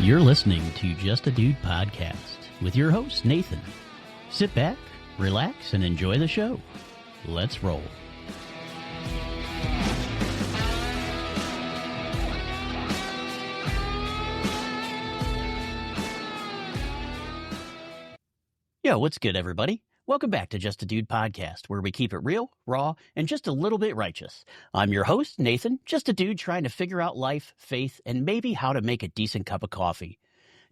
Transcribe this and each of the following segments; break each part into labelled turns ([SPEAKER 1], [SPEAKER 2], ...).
[SPEAKER 1] You're listening to Just a Dude podcast with your host, Nathan. Sit back, relax, and enjoy the show. Let's roll. Yo, what's good, everybody? Welcome back to Just a Dude podcast, where we keep it real, raw, and just a little bit righteous. I'm your host, Nathan, just a dude trying to figure out life, faith, and maybe how to make a decent cup of coffee.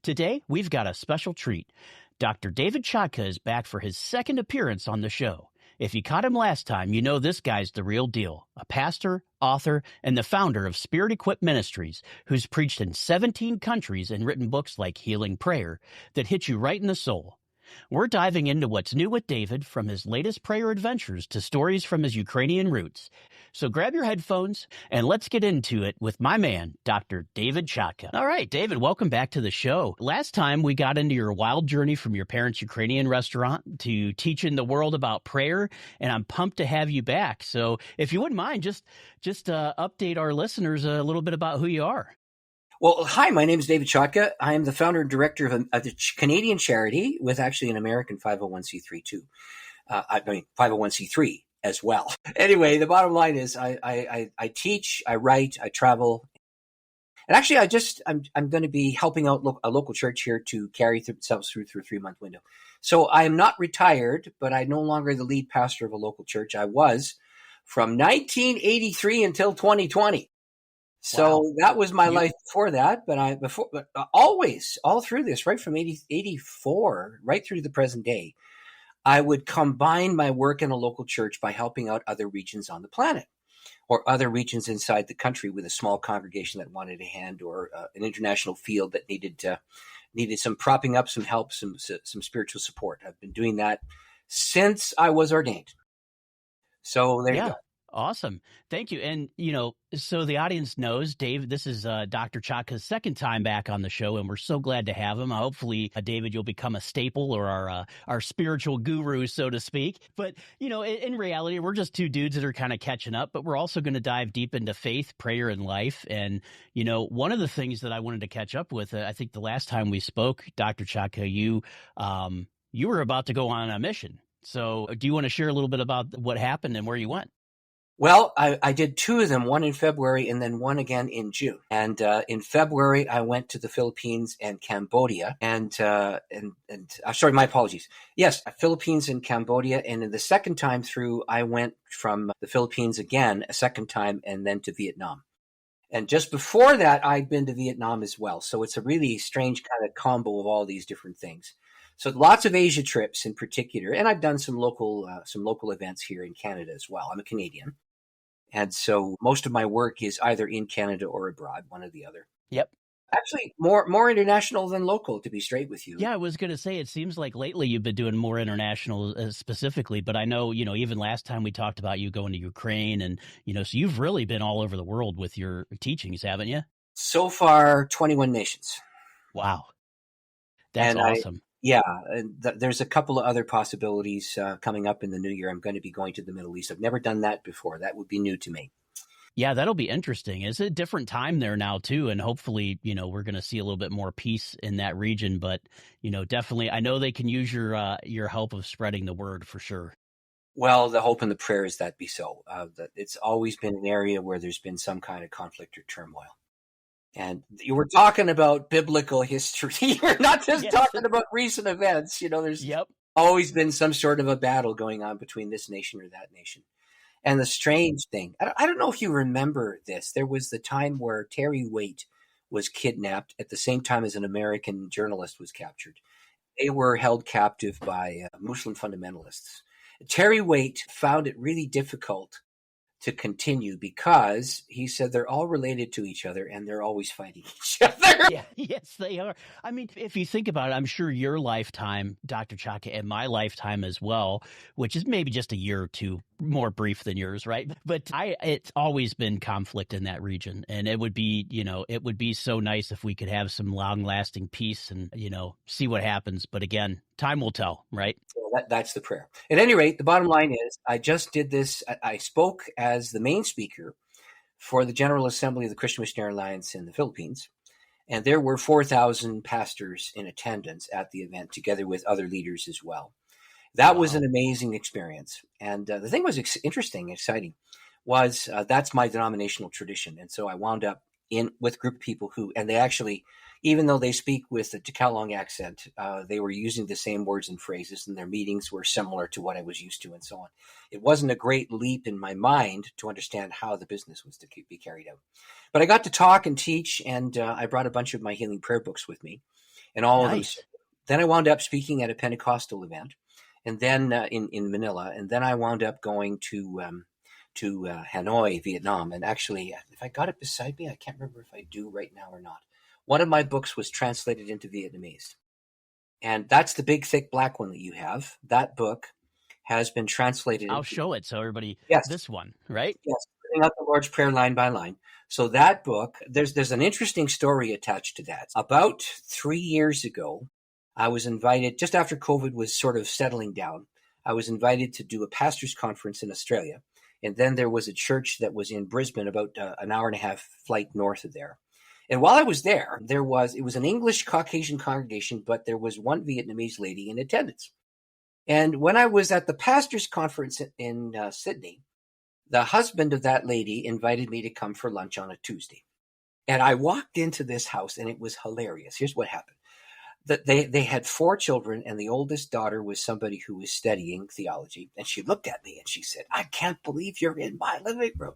[SPEAKER 1] Today, we've got a special treat. Dr. David Chotka is back for his second appearance on the show. If you caught him last time, you know this guy's the real deal. A pastor, author, and the founder of Spirit Equipped Ministries, who's preached in 17 countries and written books like Healing Prayer that hit you right in the soul. We're diving into what's new with David, from his latest prayer adventures to stories from his Ukrainian roots. So grab your headphones and let's get into it with my man, Dr. David Chotka. All right, David, welcome back to the show. Last time we got into your wild journey from your parents' Ukrainian restaurant to teaching the world about prayer, and I'm pumped to have you back. So if you wouldn't mind, just update our listeners a little bit about who you are.
[SPEAKER 2] Well, hi, my name is David Chotka. I am the founder and director of a Canadian charity with actually an American 501c3 too. 501c3 as well. Anyway, the bottom line is I teach, I write, I travel. And actually, I'm going to be helping out a local church here to carry themselves through a 3-month window. So I am not retired, but I'm no longer the lead pastor of a local church. I was from 1983 until 2020. So wow. That was my life before that, but always, all through this, right from 84, right through to the present day, I would combine my work in a local church by helping out other regions on the planet or other regions inside the country with a small congregation that wanted a hand, or an international field that needed some propping up, some help, some spiritual support. I've been doing that since I was ordained. So there you go.
[SPEAKER 1] Awesome. Thank you. And, so the audience knows, Dave, this is Dr. Chotka's second time back on the show, and we're so glad to have him. Hopefully, David, you'll become a staple, or our spiritual guru, so to speak. But, in reality, we're just two dudes that are kind of catching up, but we're also going to dive deep into faith, prayer, and life. And, one of the things that I wanted to catch up with, I think the last time we spoke, Dr. Chotka, you were about to go on a mission. So do you want to share a little bit about what happened and where you went?
[SPEAKER 2] Well, I did two of them, one in February and then one again in June. And in February, I went to the Philippines and Cambodia. And sorry, my apologies. Yes, Philippines and Cambodia. And in the second time through, I went from the Philippines again a second time and then to Vietnam. And just before that, I'd been to Vietnam as well. So it's a really strange kind of combo of all these different things. So lots of Asia trips in particular. And I've done some local events here in Canada as well. I'm a Canadian. And so most of my work is either in Canada or abroad, one or the other.
[SPEAKER 1] Yep.
[SPEAKER 2] Actually, more international than local, to be straight with you.
[SPEAKER 1] Yeah, I was going to say, it seems like lately you've been doing more international specifically, but I know, even last time we talked about you going to Ukraine and, so you've really been all over the world with your teachings, haven't you?
[SPEAKER 2] So far, 21 nations.
[SPEAKER 1] Wow. That's awesome.
[SPEAKER 2] There's a couple of other possibilities coming up in the new year. I'm going to be going to the Middle East. I've never done that before. That would be new to me.
[SPEAKER 1] Yeah, that'll be interesting. It's a different time there now, too. And hopefully, we're going to see a little bit more peace in that region. But, definitely, I know they can use your help of spreading the word for sure.
[SPEAKER 2] Well, the hope and the prayer is that be so. That it's always been an area where there's been some kind of conflict or turmoil. And you were talking about biblical history. You're not just talking about recent events. There's always been some sort of a battle going on between this nation or that nation. And the strange thing, I don't know if you remember this. There was the time where Terry Waite was kidnapped at the same time as an American journalist was captured. They were held captive by Muslim fundamentalists. Terry Waite found it really difficult to continue because he said they're all related to each other and they're always fighting each other.
[SPEAKER 1] Yeah, yes, they are. I mean, if you think about it, I'm sure your lifetime, Dr. Chotka, and my lifetime as well, which is maybe just a year or two more brief than yours, right? But it's always been conflict in that region. And it would be, it would be so nice if we could have some long lasting peace and, see what happens. But again, time will tell, right?
[SPEAKER 2] Well, that's the prayer. At any rate, the bottom line is I just did this. I spoke as the main speaker for the General Assembly of the Christian Missionary Alliance in the Philippines. And there were 4,000 pastors in attendance at the event, together with other leaders as well. That was an amazing experience. And the thing was interesting, exciting, was that's my denominational tradition. And so I wound up in with a group of people who, and they actually, even though they speak with a Tagalog accent, they were using the same words and phrases, and their meetings were similar to what I was used to, and so on. It wasn't a great leap in my mind to understand how the business was to be carried out. But I got to talk and teach, and I brought a bunch of my healing prayer books with me, and all of them. Then I wound up speaking at a Pentecostal event, and then in Manila, and then I wound up going to Hanoi, Vietnam. And actually, if I got it beside me, I can't remember if I do right now or not. One of my books was translated into Vietnamese. And that's the big, thick, black one that you have. That book has been translated.
[SPEAKER 1] I'll show it so everybody, this one, right?
[SPEAKER 2] Yes, Putting Out the Lord's Prayer line by line. So that book, there's an interesting story attached to that. About 3 years ago, I was invited, just after COVID was sort of settling down, I was invited to do a pastor's conference in Australia. And then there was a church that was in Brisbane, about an hour and a half flight north of there. And while I was there, it was an English Caucasian congregation, but there was one Vietnamese lady in attendance. And when I was at the pastor's conference in Sydney, the husband of that lady invited me to come for lunch on a Tuesday. And I walked into this house, and it was hilarious. Here's what happened. They had 4 children, and the oldest daughter was somebody who was studying theology. And she looked at me and she said, "I can't believe you're in my living room.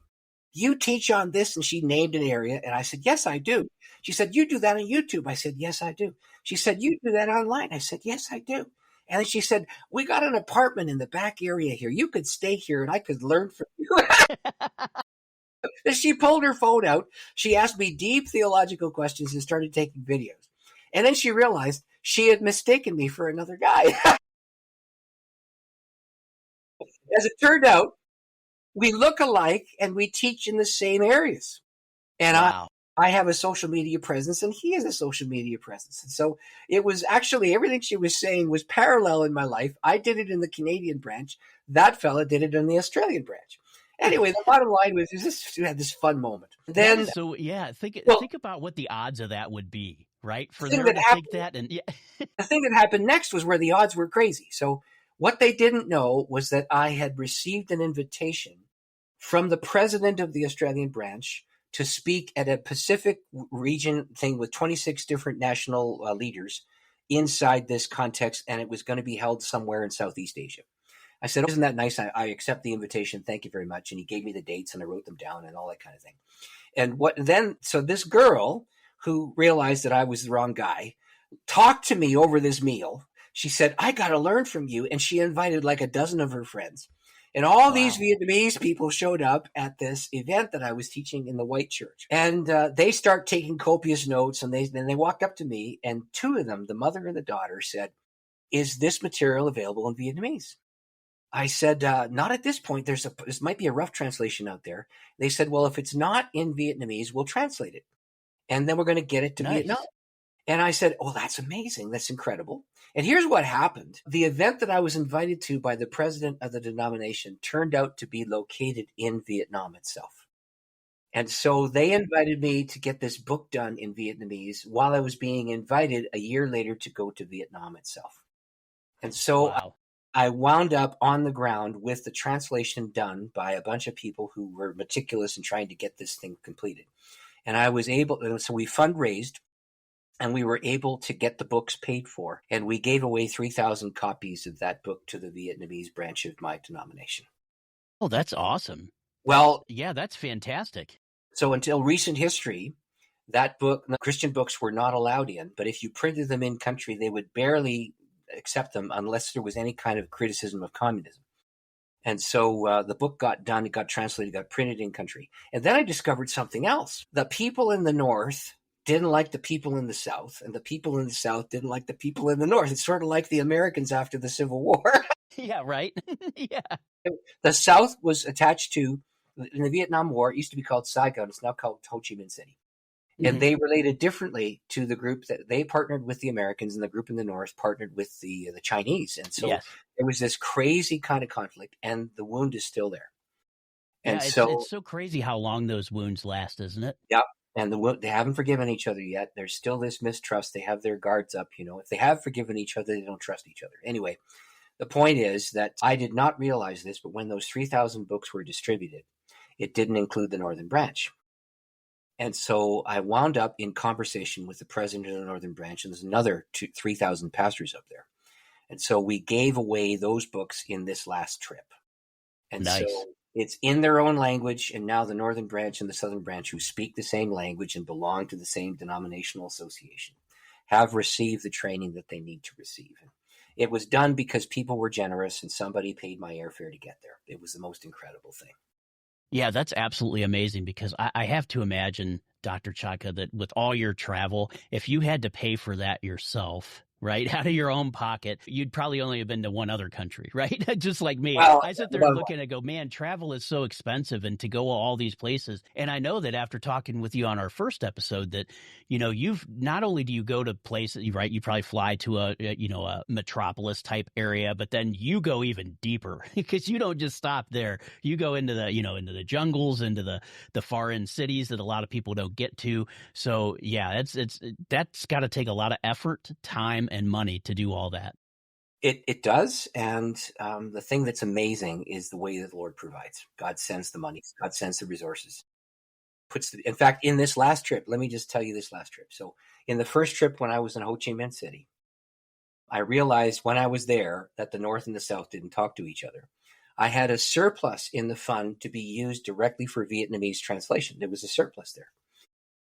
[SPEAKER 2] You teach on this?" And she named an area. And I said, "Yes, I do." She said, "You do that on YouTube?" I said, "Yes, I do." She said, "You do that online?" I said, "Yes, I do." And then she said, "We got an apartment in the back area here. You could stay here and I could learn from you." She pulled her phone out. She asked me deep theological questions and started taking videos. And then she realized she had mistaken me for another guy. As it turned out, we look alike and we teach in the same areas. And
[SPEAKER 1] wow.
[SPEAKER 2] I have a social media presence and he has a social media presence. And so it was actually everything she was saying was parallel in my life. I did it in the Canadian branch. That fella did it in the Australian branch. Anyway, the bottom line was we had this fun moment. Then,
[SPEAKER 1] so yeah, think about what the odds of that would be, right? For them to think that, and yeah.
[SPEAKER 2] The thing that happened next was where the odds were crazy. So what they didn't know was that I had received an invitation from the president of the Australian branch to speak at a Pacific region thing with 26 different national leaders inside this context, and it was going to be held somewhere in Southeast Asia. I said, "Isn't that nice? I accept the invitation. Thank you very much." And he gave me the dates, and I wrote them down and all that kind of thing. And so this girl who realized that I was the wrong guy talked to me over this meal. She said, "I got to learn from you." And she invited like a dozen of her friends. And all these Vietnamese people showed up at this event that I was teaching in the white church. And they start taking copious notes. And then they walked up to me, and 2 of them, the mother and the daughter, said, "Is this material available in Vietnamese?" I said, "Not at this point. This might be a rough translation out there." They said, "Well, if it's not in Vietnamese, we'll translate it. And then we're going to get it to Vietnam." And I said, "Oh, that's amazing. That's incredible." And here's what happened. The event that I was invited to by the president of the denomination turned out to be located in Vietnam itself. And so they invited me to get this book done in Vietnamese while I was being invited a year later to go to Vietnam itself. And so I wound up on the ground with the translation done by a bunch of people who were meticulous in trying to get this thing completed. And I was so we fundraised, and we were able to get the books paid for. And we gave away 3,000 copies of that book to the Vietnamese branch of my denomination.
[SPEAKER 1] Oh, that's awesome.
[SPEAKER 2] Well,
[SPEAKER 1] yeah, that's fantastic.
[SPEAKER 2] So until recent history, that book, the Christian books were not allowed in. But if you printed them in country, they would barely accept them unless there was any kind of criticism of communism. And so the book got done, it got translated, got printed in country. And then I discovered something else. The people in the North didn't like the people in the South, and the people in the South didn't like the people in the North. It's sort of like the Americans after the Civil War.
[SPEAKER 1] Yeah, right. Yeah.
[SPEAKER 2] The South was attached to, in the Vietnam War, it used to be called Saigon. It's now called Ho Chi Minh City. And they related differently to the group that they partnered with the Americans, and the group in the North partnered with the Chinese. And so there was this crazy kind of conflict, and the wound is still there. And
[SPEAKER 1] it's so crazy how long those wounds last, isn't it?
[SPEAKER 2] Yeah. And they haven't forgiven each other yet. There's still this mistrust. They have their guards up. If they have forgiven each other, they don't trust each other. Anyway, the point is that I did not realize this, but when those 3,000 books were distributed, it didn't include the Northern Branch. And so I wound up in conversation with the president of the Northern Branch, and there's another 3,000 pastors up there. And so we gave away those books in this last trip. And
[SPEAKER 1] Nice.
[SPEAKER 2] So it's in their own language, and now the Northern Branch and the Southern Branch, who speak the same language and belong to the same denominational association, have received the training that they need to receive. And it was done because people were generous and somebody paid my airfare to get there. It was the most incredible thing.
[SPEAKER 1] Yeah, that's absolutely amazing, because I have to imagine, Dr. Chotka, that with all your travel, if you had to pay for that yourself, right, out of your own pocket, you'd probably only have been to one other country, right? Just like me.
[SPEAKER 2] Well,
[SPEAKER 1] I sit there looking and go, man, travel is so expensive, and to go all these places. And I know that after talking with you on our first episode that, you've not only do you go to places, right, you probably fly to a metropolis type area, but then you go even deeper because you don't just stop there. You go into the, into the jungles, into the far end cities that a lot of people don't get to. So yeah, that's got to take a lot of effort, time, and money to do all that.
[SPEAKER 2] It does. And the thing that's amazing is the way that the Lord provides. God sends the money. God sends the resources. In fact, in this last trip, let me just tell you this last trip. So in the first trip, when I was in Ho Chi Minh City, I realized when I was there that the North and the South didn't talk to each other. I had a surplus in the fund to be used directly for Vietnamese translation. There was a surplus there.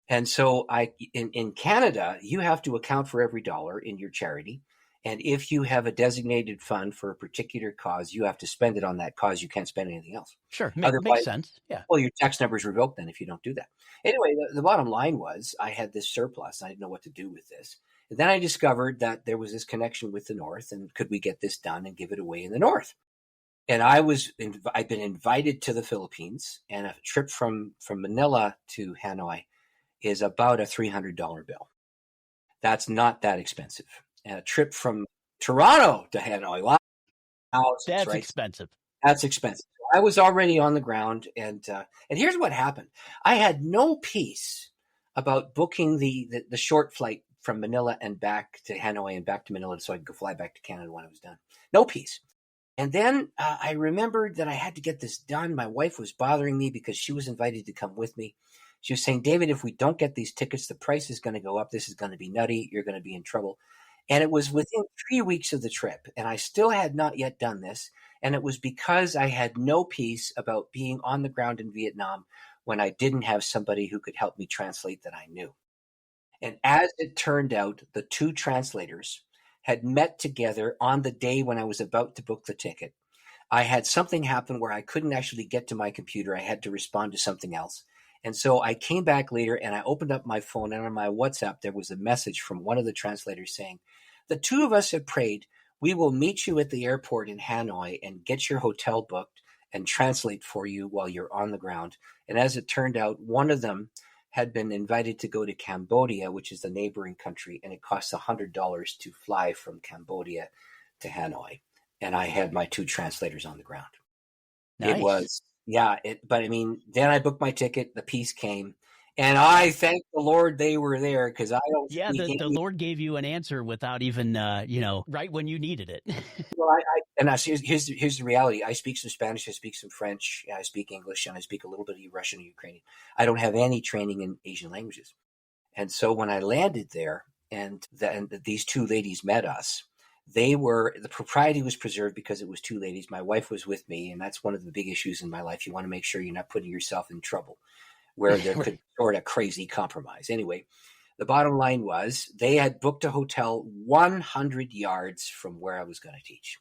[SPEAKER 2] And so in Canada, you have to account for every dollar in your charity. And if you have a designated fund for a particular cause, you have to spend it on that cause. You can't spend anything else.
[SPEAKER 1] Sure. Makes sense. Yeah.
[SPEAKER 2] Well, your tax number is revoked then if you don't do that. Anyway, the bottom line was I had this surplus. I didn't know what to do with this. And then I discovered that there was this connection with the North, and could we get this done and give it away in the North? And I'd been invited to the Philippines, and a trip from Manila to Hanoi is about a $300 bill. That's not that expensive. And a trip from Toronto to Hanoi, wow,
[SPEAKER 1] that's
[SPEAKER 2] right?
[SPEAKER 1] expensive.
[SPEAKER 2] That's expensive. I was already on the ground, and here's what happened. I had no peace about booking the short flight from Manila and back to Hanoi and back to Manila so I could go fly back to Canada when I was done. No peace. And then I remembered that I had to get this done. My wife was bothering me because she was invited to come with me. She was saying, David, if we don't get these tickets, the price is going to go up. This is going to be nutty. You're going to be in trouble. And it was within 3 weeks of the trip, and I still had not yet done this. And it was because I had no peace about being on the ground in Vietnam when I didn't have somebody who could help me translate that I knew. And as it turned out, the two translators had met together on the day when I was about to book the ticket. I had something happen where I couldn't actually get to my computer. I had to respond to something else. And so I came back later and I opened up my phone, and on my WhatsApp, there was a message from one of the translators saying, the two of us have prayed. We will meet you at the airport in Hanoi and get your hotel booked and translate for you while you're on the ground. And as it turned out, one of them had been invited to go to Cambodia, which is the neighboring country, and it costs $100 to fly from Cambodia to Hanoi. And I had my two translators on the ground.
[SPEAKER 1] Nice.
[SPEAKER 2] It was, but I mean, then I booked my ticket, the peace came, and I thank the Lord they were there, because I don't.
[SPEAKER 1] Yeah, the Lord gave you an answer without even, right when you needed it.
[SPEAKER 2] Well, here's the reality. I speak some Spanish, I speak some French, I speak English, and I speak a little bit of Russian and Ukrainian. I don't have any training in Asian languages. And so when I landed there, and these two ladies met us, the propriety was preserved because it was two ladies. My wife was with me, and that's one of the big issues in my life. You want to make sure you're not putting yourself in trouble where there could sort of crazy compromise. Anyway, the bottom line was they had booked a hotel 100 yards from where I was going to teach.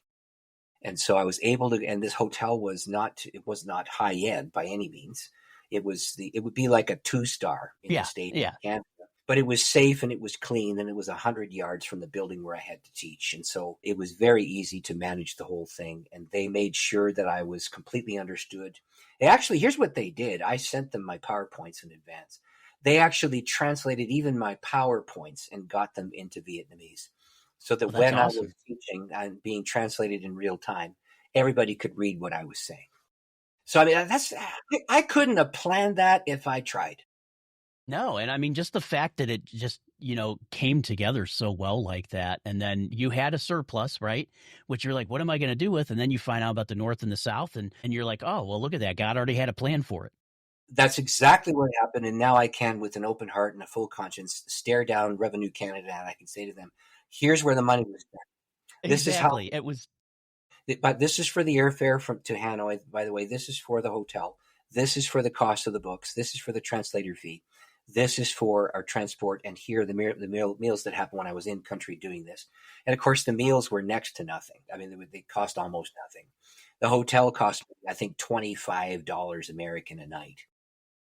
[SPEAKER 2] And so I was able to, and this hotel was not high end by any means. It would be like a 2-star in the state of Canada. But it was safe and it was clean, and it was 100 yards from the building where I had to teach. And so it was very easy to manage the whole thing. And they made sure that I was completely understood. Here's what they did. I sent them my PowerPoints in advance. They actually translated even my PowerPoints and got them into Vietnamese, so that when awesome. I was teaching and being translated in real time, everybody could read what I was saying. So I mean, I couldn't have planned that if I tried.
[SPEAKER 1] No, and I mean, just the fact that it just, came together so well like that. And then you had a surplus, right? Which you're like, what am I going to do with? And then you find out about the North and the South, and you're like, oh, well, look at that. God already had a plan for it.
[SPEAKER 2] That's exactly what happened. And now I can, with an open heart and a full conscience, stare down Revenue Canada and I can say to them, here's where the money was spent. This is how,
[SPEAKER 1] Exactly. It was,
[SPEAKER 2] but this is for the airfare to Hanoi. By the way, this is for the hotel. This is for the cost of the books. This is for the translator fee. This is for our transport. And here are the meals that happened when I was in country doing this. And of course, the meals were next to nothing. I mean, they cost almost nothing. The hotel cost, I think, $25 American a night.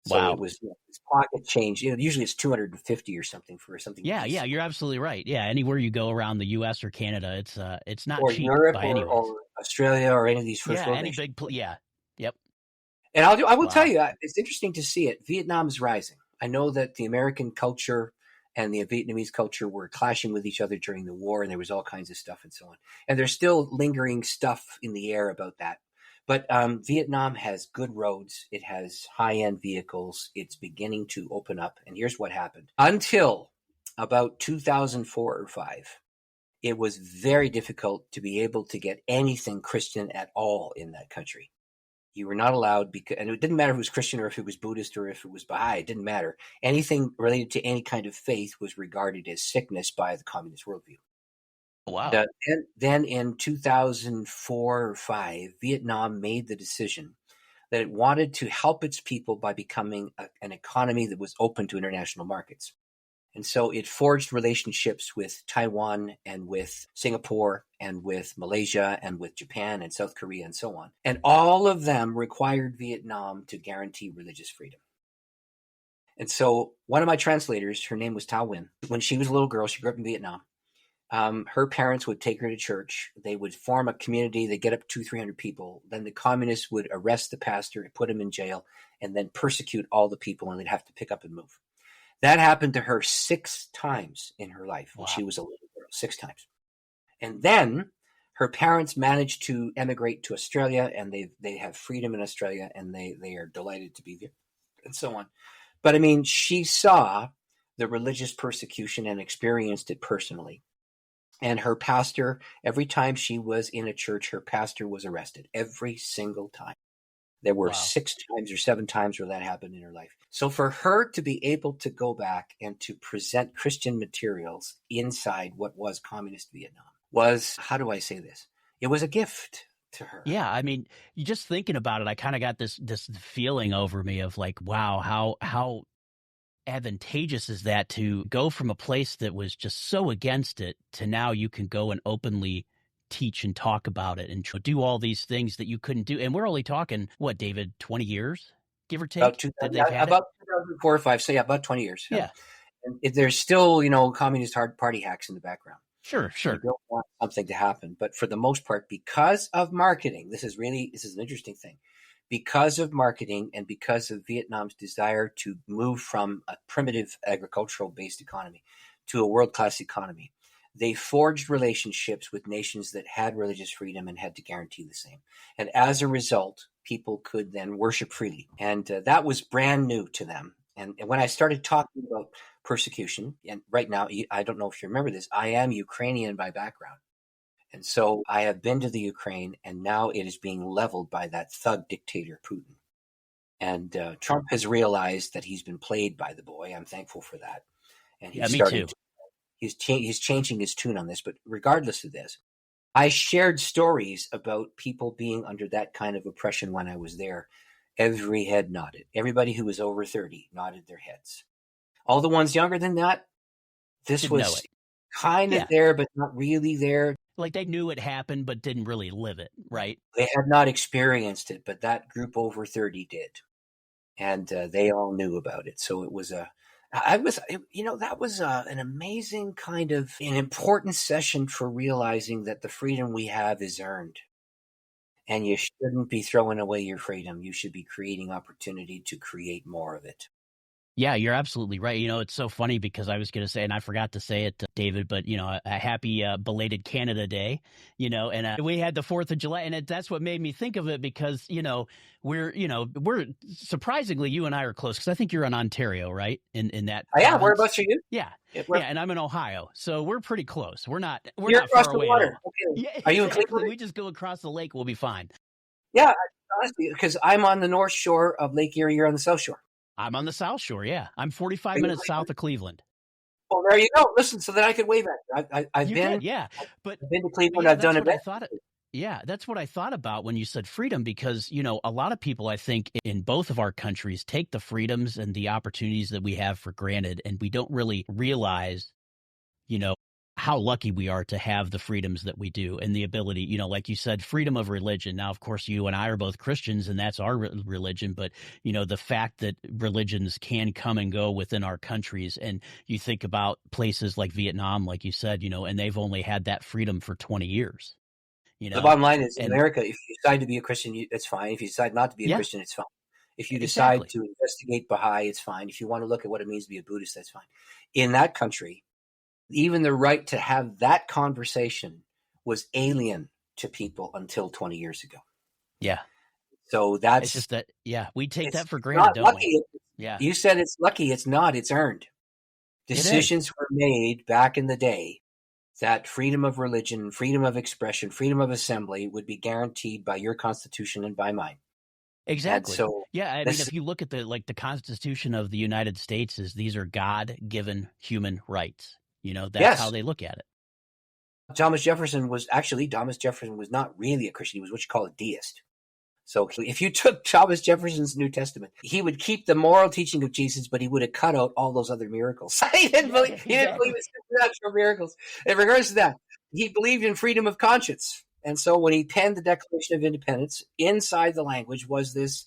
[SPEAKER 2] So it
[SPEAKER 1] wow.
[SPEAKER 2] was it's pocket change. Usually it's 250 or something for something
[SPEAKER 1] Yeah,
[SPEAKER 2] decent.
[SPEAKER 1] you're absolutely right. Yeah, anywhere you go around the U.S. or Canada, it's not
[SPEAKER 2] Or
[SPEAKER 1] cheap
[SPEAKER 2] Europe
[SPEAKER 1] by any ways.
[SPEAKER 2] or Australia or any of these first
[SPEAKER 1] Yeah,
[SPEAKER 2] world
[SPEAKER 1] any
[SPEAKER 2] nations.
[SPEAKER 1] yeah, yep.
[SPEAKER 2] And I will tell
[SPEAKER 1] Wow.
[SPEAKER 2] you, it's interesting to see it. Vietnam is rising. I know that the American culture and the Vietnamese culture were clashing with each other during the war, and there was all kinds of stuff and so on. And there's still lingering stuff in the air about that. But Vietnam has good roads. It has high-end vehicles. It's beginning to open up. And here's what happened. Until about 2004 or 5, it was very difficult to be able to get anything Christian at all in that country. You were not allowed and it didn't matter if it was Christian or if it was Buddhist or if it was Baha'i. It didn't matter. Anything related to any kind of faith was regarded as sickness by the communist worldview.
[SPEAKER 1] Wow.
[SPEAKER 2] Then in 2004 or 5, Vietnam made the decision that it wanted to help its people by becoming an economy that was open to international markets. And so it forged relationships with Taiwan and with Singapore and with Malaysia and with Japan and South Korea and so on. And all of them required Vietnam to guarantee religious freedom. And so one of my translators, her name was Tao Win. When she was a little girl, she grew up in Vietnam. Her parents would take her to church. They would form a community. They'd get up to 200-300 people. Then the communists would arrest the pastor and put him in jail and then persecute all the people, and they'd have to pick up and move. That happened to her 6 times in her life when she was a little girl, 6 times. And then her parents managed to emigrate to Australia, and they have freedom in Australia, and they are delighted to be there, and so on. But I mean, she saw the religious persecution and experienced it personally. And her pastor, every time she was in a church, her pastor was arrested every single time. There were
[SPEAKER 1] Wow.
[SPEAKER 2] 6 times or 7 times where that happened in her life. So for her to be able to go back and to present Christian materials inside what was communist Vietnam was, how do I say this? It was a gift to her.
[SPEAKER 1] Yeah, I mean, you just thinking about it, I kind of got this feeling over me of like, wow, how advantageous is that to go from a place that was just so against it to now you can go and openly teach and talk about it and do all these things that you couldn't do. And we're only talking, what, David, 20 years, give or
[SPEAKER 2] About
[SPEAKER 1] take,
[SPEAKER 2] 2000,
[SPEAKER 1] that they've had it?
[SPEAKER 2] about 2004 or 5, so yeah, about 20 years.
[SPEAKER 1] Yeah,
[SPEAKER 2] And there's still, communist hard party hacks in the background.
[SPEAKER 1] sure,
[SPEAKER 2] They
[SPEAKER 1] sure.
[SPEAKER 2] don't want something to happen. But for the most part, because of marketing, this is an interesting thing. Because of marketing and because of Vietnam's desire to move from a primitive agricultural based economy to a world class economy, they forged relationships with nations that had religious freedom and had to guarantee the same. And as a result, people could then worship freely. And that was brand new to them. And when I started talking about persecution, and right now, I don't know if you remember this, I am Ukrainian by background. And so I have been to the Ukraine, and now it is being leveled by that thug dictator, Putin. And Trump has realized that he's been played by the boy. I'm thankful for that. And
[SPEAKER 1] Yeah,
[SPEAKER 2] he's
[SPEAKER 1] me too.
[SPEAKER 2] he's changing his tune on this. But regardless of this, I shared stories about people being under that kind of oppression when I was there. Every head nodded. Everybody who was over 30 nodded their heads. All the ones younger than that, this
[SPEAKER 1] Didn't know
[SPEAKER 2] was
[SPEAKER 1] it.
[SPEAKER 2] kind of
[SPEAKER 1] Yeah,
[SPEAKER 2] there, but not really there.
[SPEAKER 1] like they knew it happened, but didn't really live it, right?
[SPEAKER 2] They had not experienced it, but that group over 30 did. And they all knew about it. So it was that was an amazing kind of an important session for realizing that the freedom we have is earned. And you shouldn't be throwing away your freedom. You should be creating opportunity to create more of it.
[SPEAKER 1] Yeah, you're absolutely right. It's so funny because I was going to say, and I forgot to say it, David, but a happy belated Canada Day, and we had the 4th of July, and that's what made me think of it because, we're surprisingly, you and I are close because I think you're in Ontario, right? In that
[SPEAKER 2] Yeah,
[SPEAKER 1] province.
[SPEAKER 2] whereabouts are you?
[SPEAKER 1] Yeah.
[SPEAKER 2] Yeah,
[SPEAKER 1] And I'm in Ohio. So we're pretty close. We're not
[SPEAKER 2] you're
[SPEAKER 1] far
[SPEAKER 2] across the
[SPEAKER 1] away at
[SPEAKER 2] water.
[SPEAKER 1] all.
[SPEAKER 2] Okay.
[SPEAKER 1] Yeah,
[SPEAKER 2] Are you in
[SPEAKER 1] exactly.
[SPEAKER 2] Cleveland?
[SPEAKER 1] We just go across the lake. We'll be fine.
[SPEAKER 2] Yeah, honestly, because I'm on the north shore of Lake Erie. You're on the south shore.
[SPEAKER 1] I'm on the South Shore. Yeah. I'm 45
[SPEAKER 2] Are you in
[SPEAKER 1] minutes south
[SPEAKER 2] Cleveland?
[SPEAKER 1] of Cleveland.
[SPEAKER 2] Well, there you go. Listen, so that I could wave at you. I've
[SPEAKER 1] You
[SPEAKER 2] been
[SPEAKER 1] could, yeah. But
[SPEAKER 2] I've been to Cleveland.
[SPEAKER 1] yeah,
[SPEAKER 2] I've done
[SPEAKER 1] that's what I
[SPEAKER 2] events.
[SPEAKER 1] thought. Yeah, that's what I thought about when you said freedom, because, a lot of people, I think, in both of our countries take the freedoms and the opportunities that we have for granted, and we don't really realize, how lucky we are to have the freedoms that we do and the ability, like you said, freedom of religion. Now, of course, you and I are both Christians and that's our religion, but, the fact that religions can come and go within our countries, and you think about places like Vietnam, like you said, and they've only had that freedom for 20 years.
[SPEAKER 2] The bottom line is, in
[SPEAKER 1] And
[SPEAKER 2] America, if you decide to be a Christian, it's fine. If you decide not to be a
[SPEAKER 1] yeah,
[SPEAKER 2] Christian, it's fine. If you decide
[SPEAKER 1] exactly.
[SPEAKER 2] to investigate Baha'i, it's fine. If you want to look at what it means to be a Buddhist, that's fine. In that country, even the right to have that conversation was alien to people until 20 years ago.
[SPEAKER 1] Yeah.
[SPEAKER 2] So
[SPEAKER 1] It's just that, we take that for
[SPEAKER 2] it's
[SPEAKER 1] granted,
[SPEAKER 2] not
[SPEAKER 1] don't
[SPEAKER 2] lucky.
[SPEAKER 1] we? Yeah.
[SPEAKER 2] You said it's lucky. It's not. It's earned.
[SPEAKER 1] It is.
[SPEAKER 2] Decisions were made back in the day that freedom of religion, freedom of expression, freedom of assembly would be guaranteed by your Constitution and by mine.
[SPEAKER 1] Exactly.
[SPEAKER 2] And so,
[SPEAKER 1] yeah, I mean, if you look at the Constitution of the United States, these are God-given human rights. That's
[SPEAKER 2] yes,
[SPEAKER 1] how they look at it.
[SPEAKER 2] Thomas Jefferson was not really a Christian. He was what you call a deist. So if you took Thomas Jefferson's New Testament, he would keep the moral teaching of Jesus, but he would have cut out all those other miracles. He didn't believe in supernatural miracles. In regards to that, he believed in freedom of conscience. And so when he penned the Declaration of Independence, inside the language was this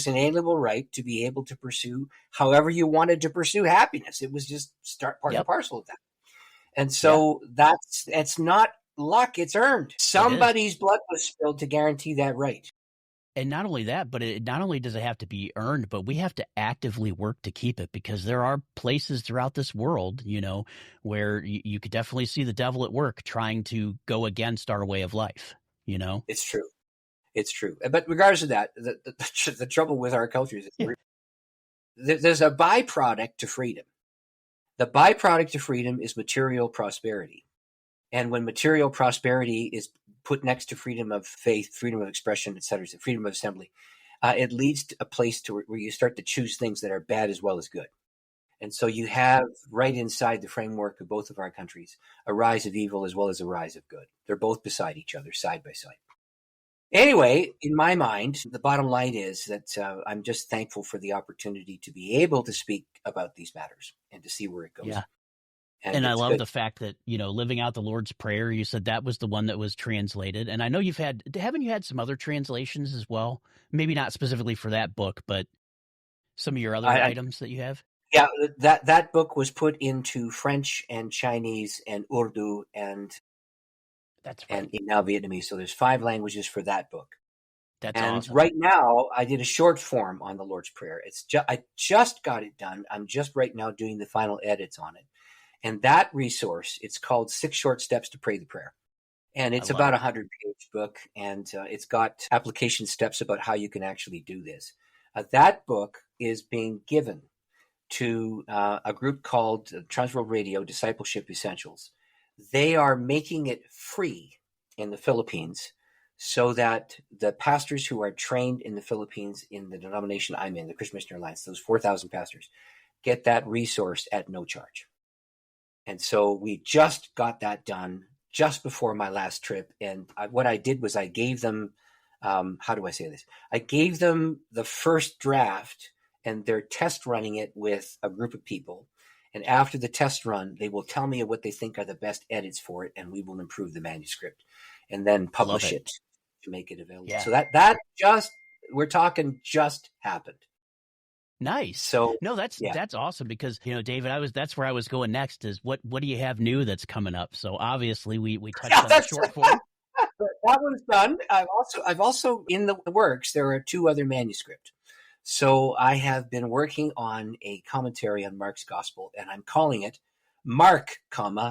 [SPEAKER 2] inalienable right to be able to pursue however you wanted to pursue happiness. It was just part and parcel of that. And so it's not luck, it's earned. Somebody's blood was spilled to guarantee that right.
[SPEAKER 1] And not only that, but not only does it have to be earned, but we have to actively work to keep it, because there are places throughout this world, where you could definitely see the devil at work trying to go against our way of life,
[SPEAKER 2] It's true. It's true. But regardless of that, the trouble with our culture is there's a byproduct to freedom. The byproduct to freedom is material prosperity. And when material prosperity is put next to freedom of faith, freedom of expression, et cetera, freedom of assembly, it leads to a place where you start to choose things that are bad as well as good. And so you have right inside the framework of both of our countries a rise of evil as well as a rise of good. They're both beside each other, side by side. Anyway, in my mind, the bottom line is that I'm just thankful for the opportunity to be able to speak about these matters and to see where it goes.
[SPEAKER 1] Yeah. And I love the fact that, living out the Lord's Prayer, you said that was the one that was translated. And I know haven't you had some other translations as well? Maybe not specifically for that book, but some of your other items that you have?
[SPEAKER 2] Yeah, that book was put into French and Chinese and Urdu and
[SPEAKER 1] that's right.
[SPEAKER 2] And now Vietnamese. So there's 5 languages for that book.
[SPEAKER 1] That's
[SPEAKER 2] and
[SPEAKER 1] awesome.
[SPEAKER 2] Right now, I did a short form on the Lord's Prayer. I just got it done. I'm just right now doing the final edits on it. And that resource, it's called 6 Short Steps to Pray the Prayer. And it's about a 100-page book. And it's got application steps about how you can actually do this. That book is being given to a group called Transworld Radio Discipleship Essentials. They are making it free in the Philippines so that the pastors who are trained in the Philippines in the denomination I'm in, the Christian Missionary Alliance, those 4,000 pastors, get that resource at no charge. And so we just got that done just before my last trip. And what I did was I gave them, how do I say this? I gave them the first draft, and they're test running it with a group of people. And after the test run, they will tell me what they think are the best edits for it, and we will improve the manuscript and then publish it to make it available. Yeah. So that we're talking just happened.
[SPEAKER 1] Nice.
[SPEAKER 2] So
[SPEAKER 1] no, that's awesome, because David, that's where I was going next, is what do you have new that's coming up? So obviously we touched on the short form.
[SPEAKER 2] That one's done. I've also in the works, there are 2 other manuscripts. So I have been working on a commentary on Mark's gospel, and I'm calling it Mark,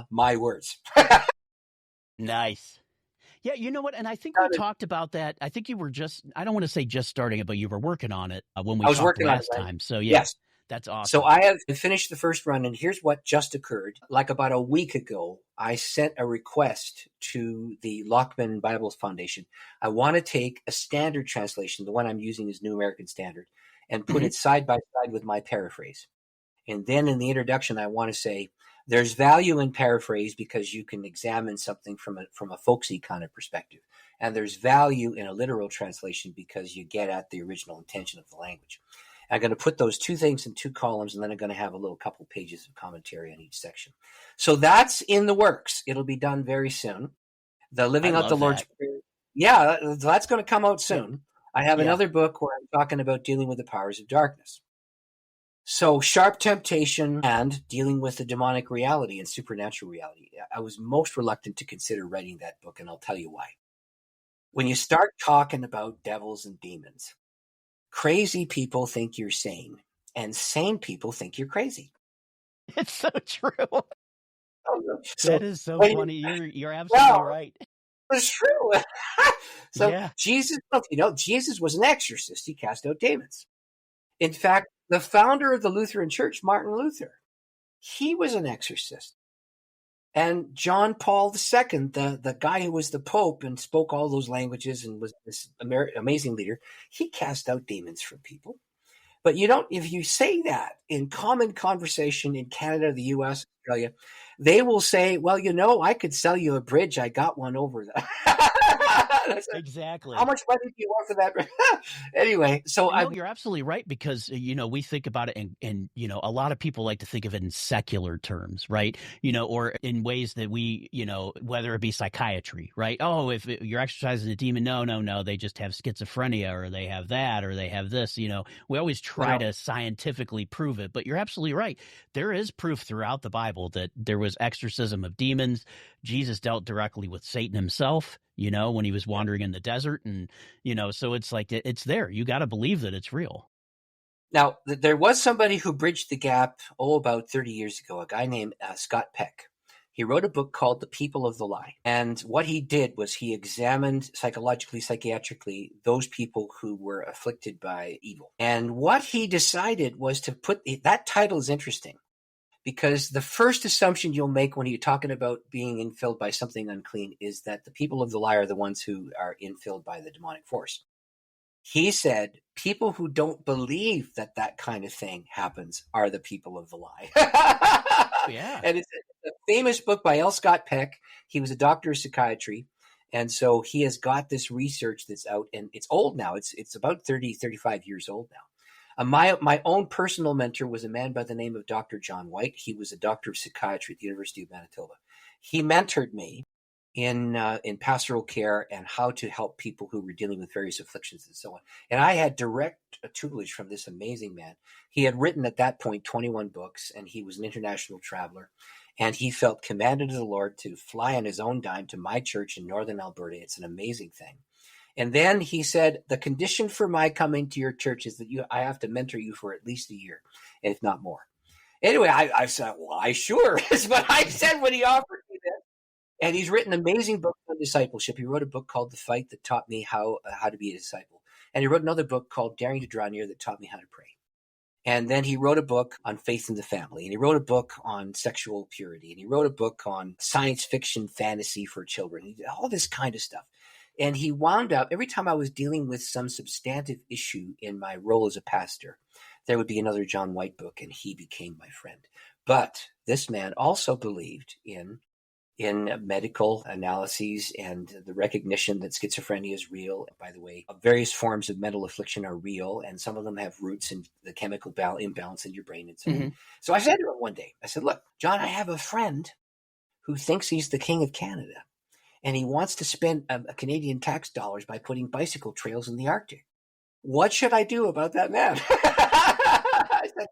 [SPEAKER 2] My Words.
[SPEAKER 1] Nice. Yeah, you know what? And I think we talked about that. I think you were I don't want to say just starting it, but you were working on it when we
[SPEAKER 2] I was
[SPEAKER 1] talked
[SPEAKER 2] working on it,
[SPEAKER 1] last
[SPEAKER 2] right?
[SPEAKER 1] time. So, yeah,
[SPEAKER 2] Yes.
[SPEAKER 1] that's awesome.
[SPEAKER 2] So I have finished the first run, and here's what just occurred. Like about a week ago, I sent a request to the Lockman Bible Foundation. I want to take a standard translation, the one I'm using is New American Standard, and put it side by side with my paraphrase. And then in the introduction, I want to say there's value in paraphrase because you can examine something from a folksy kind of perspective. And there's value in a literal translation because you get at the original intention of the language. I'm going to put those two things in two columns, and then I'm going to have a little couple pages of commentary on each section. So that's in the works. It'll be done very soon. The Living Out the Lord's Prayer. Yeah, that's going to come out soon. Yeah. I have another book where I'm talking about dealing with the powers of darkness. So sharp temptation and dealing with the demonic reality and supernatural reality. I was most reluctant to consider writing that book, and I'll tell you why. When you start talking about devils and demons, crazy people think you're sane, and sane people think you're crazy.
[SPEAKER 1] It's so true.
[SPEAKER 2] So,
[SPEAKER 1] that is so funny. You're absolutely right.
[SPEAKER 2] It's true. So
[SPEAKER 1] yeah.
[SPEAKER 2] Jesus was an exorcist. He cast out demons. In fact, the founder of the Lutheran Church, Martin Luther, he was an exorcist. And John Paul II, the guy who was the Pope and spoke all those languages and was this amazing leader, he cast out demons from people. But if you say that in common conversation in Canada, the US, Australia, they will say, well, I could sell you a bridge. I got one over there.
[SPEAKER 1] Exactly.
[SPEAKER 2] How much money do you want for that? Anyway, so
[SPEAKER 1] you're absolutely right because, we think about it and a lot of people like to think of it in secular terms, right? Or in ways that we, whether it be psychiatry, right? Oh, if you're exercising a demon, no, they just have schizophrenia or they have that or they have this, we always try to scientifically prove it, but you're absolutely right. There is proof throughout the Bible that there was exorcism of demons. Jesus dealt directly with Satan himself, when he was wandering in the desert. And, so it's like, it's there. You got to believe that it's real.
[SPEAKER 2] Now, there was somebody who bridged the gap, about 30 years ago, a guy named Scott Peck. He wrote a book called The People of the Lie. And what he did was he examined psychologically, psychiatrically, those people who were afflicted by evil. And what he decided was to put, that title is interesting, because the first assumption you'll make when you're talking about being infilled by something unclean is that the people of the lie are the ones who are infilled by the demonic force. He said people who don't believe that kind of thing happens are the people of the lie.
[SPEAKER 1] Yeah.
[SPEAKER 2] And it's a famous book by L. Scott Peck. He was a doctor of psychiatry. And so he has got this research that's out, and it's old now. It's about 30, 35 years old now. My own personal mentor was a man by the name of Dr. John White. He was a doctor of psychiatry at the University of Manitoba. He mentored me in pastoral care and how to help people who were dealing with various afflictions and so on. And I had direct tutelage from this amazing man. He had written at that point 21 books, and he was an international traveler. And he felt commanded of the Lord to fly on his own dime to my church in northern Alberta. It's an amazing thing. And then he said, the condition for my coming to your church is that I have to mentor you for at least a year, if not more. Anyway, I said, well, I sure is what I said when he offered me that. And he's written amazing books on discipleship. He wrote a book called The Fight that taught me how to be a disciple. And he wrote another book called Daring to Draw Near that taught me how to pray. And then he wrote a book on faith in the family. And he wrote a book on sexual purity. And he wrote a book on science fiction fantasy for children. He did all this kind of stuff. And he wound up, every time I was dealing with some substantive issue in my role as a pastor, there would be another John White book, and he became my friend. But this man also believed in medical analyses and the recognition that schizophrenia is real. By the way, various forms of mental affliction are real, and some of them have roots in the chemical imbalance in your brain and so on. So I said to him one day, I said, look, John, I have a friend who thinks he's the king of Canada, and he wants to spend Canadian tax dollars by putting bicycle trails in the Arctic. What should I do about that man? I said,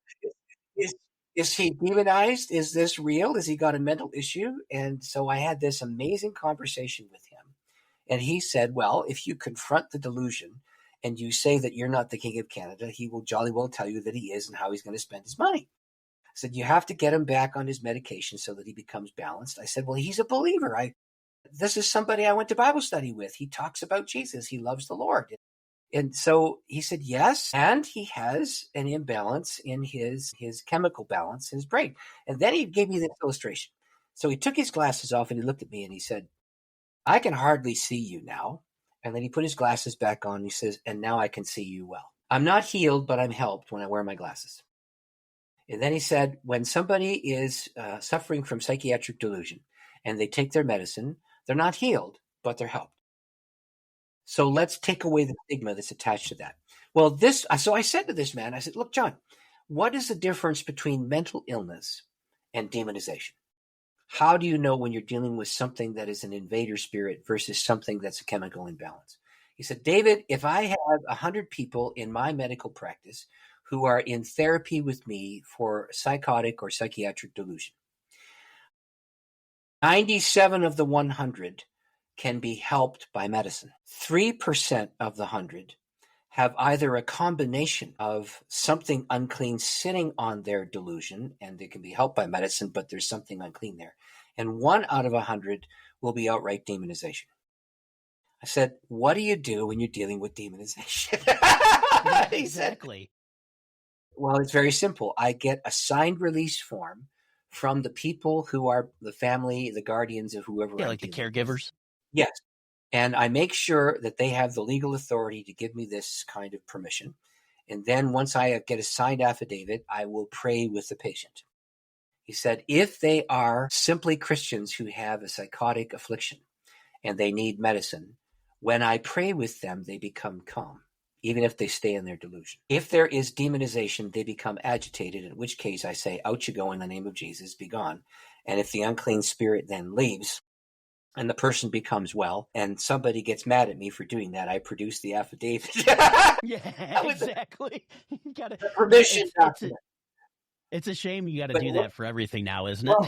[SPEAKER 2] is he demonized? Is this real? Has he got a mental issue? And so I had this amazing conversation with him. And he said, well, if you confront the delusion and you say that you're not the king of Canada, he will jolly well tell you that he is and how he's going to spend his money. I said, you have to get him back on his medication so that he becomes balanced. I said, well, he's a believer. This is somebody I went to Bible study with. He talks about Jesus. He loves the Lord. And so he said, yes. And he has an imbalance in his chemical balance in his brain. And then he gave me this illustration. So he took his glasses off and he looked at me and he said, I can hardly see you now. And then he put his glasses back on. And he says, and now I can see you well. I'm not healed, but I'm helped when I wear my glasses. And then he said, when somebody is suffering from psychiatric delusion and they take their medicine, they're not healed, but they're helped. So let's take away the stigma that's attached to that. Well, so I said to this man, I said, look, John, what is the difference between mental illness and demonization? How do you know when you're dealing with something that is an invader spirit versus something that's a chemical imbalance? He said, David, if I have 100 people in my medical practice who are in therapy with me for psychotic or psychiatric delusion, 97 of the 100 can be helped by medicine. 3% of the 100 have either a combination of something unclean sitting on their delusion, and they can be helped by medicine, but there's something unclean there. And 1 out of 100 will be outright demonization. I said, what do you do when you're dealing with demonization?
[SPEAKER 1] Exactly.
[SPEAKER 2] Well, it's very simple. I get a signed release form from the people who are the family, the guardians of whoever.
[SPEAKER 1] Yeah, like the caregivers.
[SPEAKER 2] Yes. And I make sure that they have the legal authority to give me this kind of permission. And then once I get a signed affidavit, I will pray with the patient. He said, if they are simply Christians who have a psychotic affliction and they need medicine, when I pray with them, they become calm, even if they stay in their delusion. If there is demonization, they become agitated, in which case I say, out you go in the name of Jesus, be gone. And if the unclean spirit then leaves, and the person becomes well, and somebody gets mad at me for doing that, I produce the affidavit.
[SPEAKER 1] Yeah, exactly. You gotta,
[SPEAKER 2] permission document.
[SPEAKER 1] It's a shame you got to do that for everything now, isn't it?
[SPEAKER 2] Well,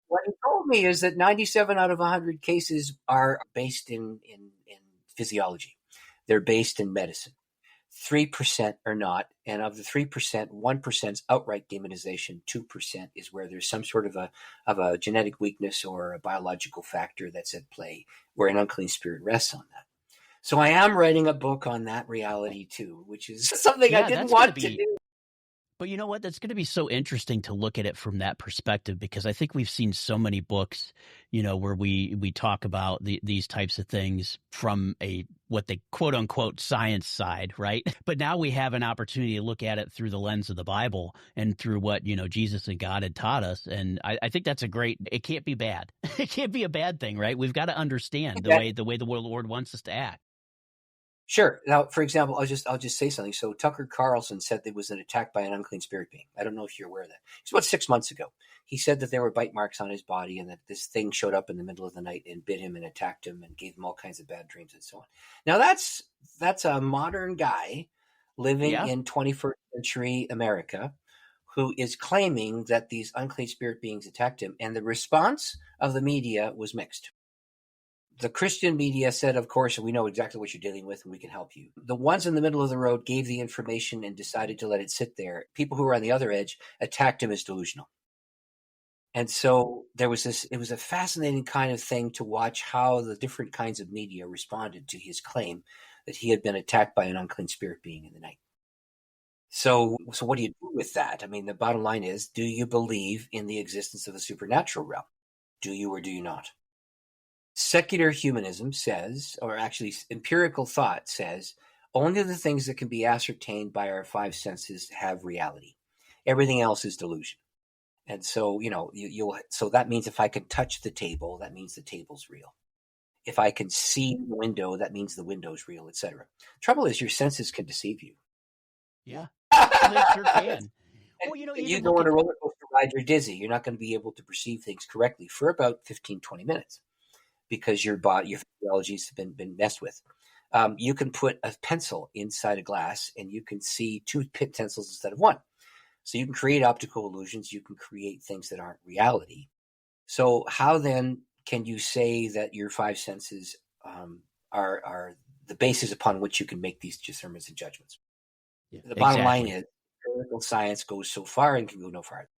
[SPEAKER 2] what he told me is that 97 out of 100 cases are based in physiology. They're based in medicine. 3% are not. And of the 3%, 1% is outright demonization. 2% is where there's some sort of a genetic weakness or a biological factor that's at play, where an unclean spirit rests on that. So I am writing a book on that reality too, which is something I didn't want to do.
[SPEAKER 1] But you know what? That's going to be so interesting to look at it from that perspective, because I think we've seen so many books, where we talk about these types of things from what they quote unquote science side, right? But now we have an opportunity to look at it through the lens of the Bible and through what, Jesus and God had taught us. And I think that's it can't be bad. It can't be a bad thing, right? We've got to understand the way the Lord wants us to act.
[SPEAKER 2] Sure. Now, for example, I'll just say something. So Tucker Carlson said there was an attack by an unclean spirit being. I don't know if you're aware of that. It's about 6 months ago. He said that there were bite marks on his body and that this thing showed up in the middle of the night and bit him and attacked him and gave him all kinds of bad dreams and so on. Now, that's a modern guy living in 21st century America who is claiming that these unclean spirit beings attacked him. And the response of the media was mixed. The Christian media said, of course, we know exactly what you're dealing with and we can help you. The ones in the middle of the road gave the information and decided to let it sit there. People who were on the other edge attacked him as delusional. And so it was a fascinating kind of thing to watch how the different kinds of media responded to his claim that he had been attacked by an unclean spirit being in the night. So what do you do with that? I mean, the bottom line is, do you believe in the existence of a supernatural realm? Do you or do you not? Secular humanism says, or actually empirical thought says, only the things that can be ascertained by our 5 senses have reality. Everything else is delusion. And so, so that means if I can touch the table, that means the table's real. If I can see the window, that means the window's real, etc. Trouble is, your senses can deceive you.
[SPEAKER 1] Yeah, they sure can.
[SPEAKER 2] Well, you go on a roller coaster ride, you're dizzy. You're not going to be able to perceive things correctly for about 15, 20 minutes. Because your physiology has been messed with. You can put a pencil inside a glass and you can see 2 pencils instead of 1. So you can create optical illusions. You can create things that aren't reality. So how then can you say that your 5 senses are the basis upon which you can make these discernments and judgments.
[SPEAKER 1] Yeah,
[SPEAKER 2] The bottom line
[SPEAKER 1] exactly.
[SPEAKER 2] is empirical science goes so far and can go no farther.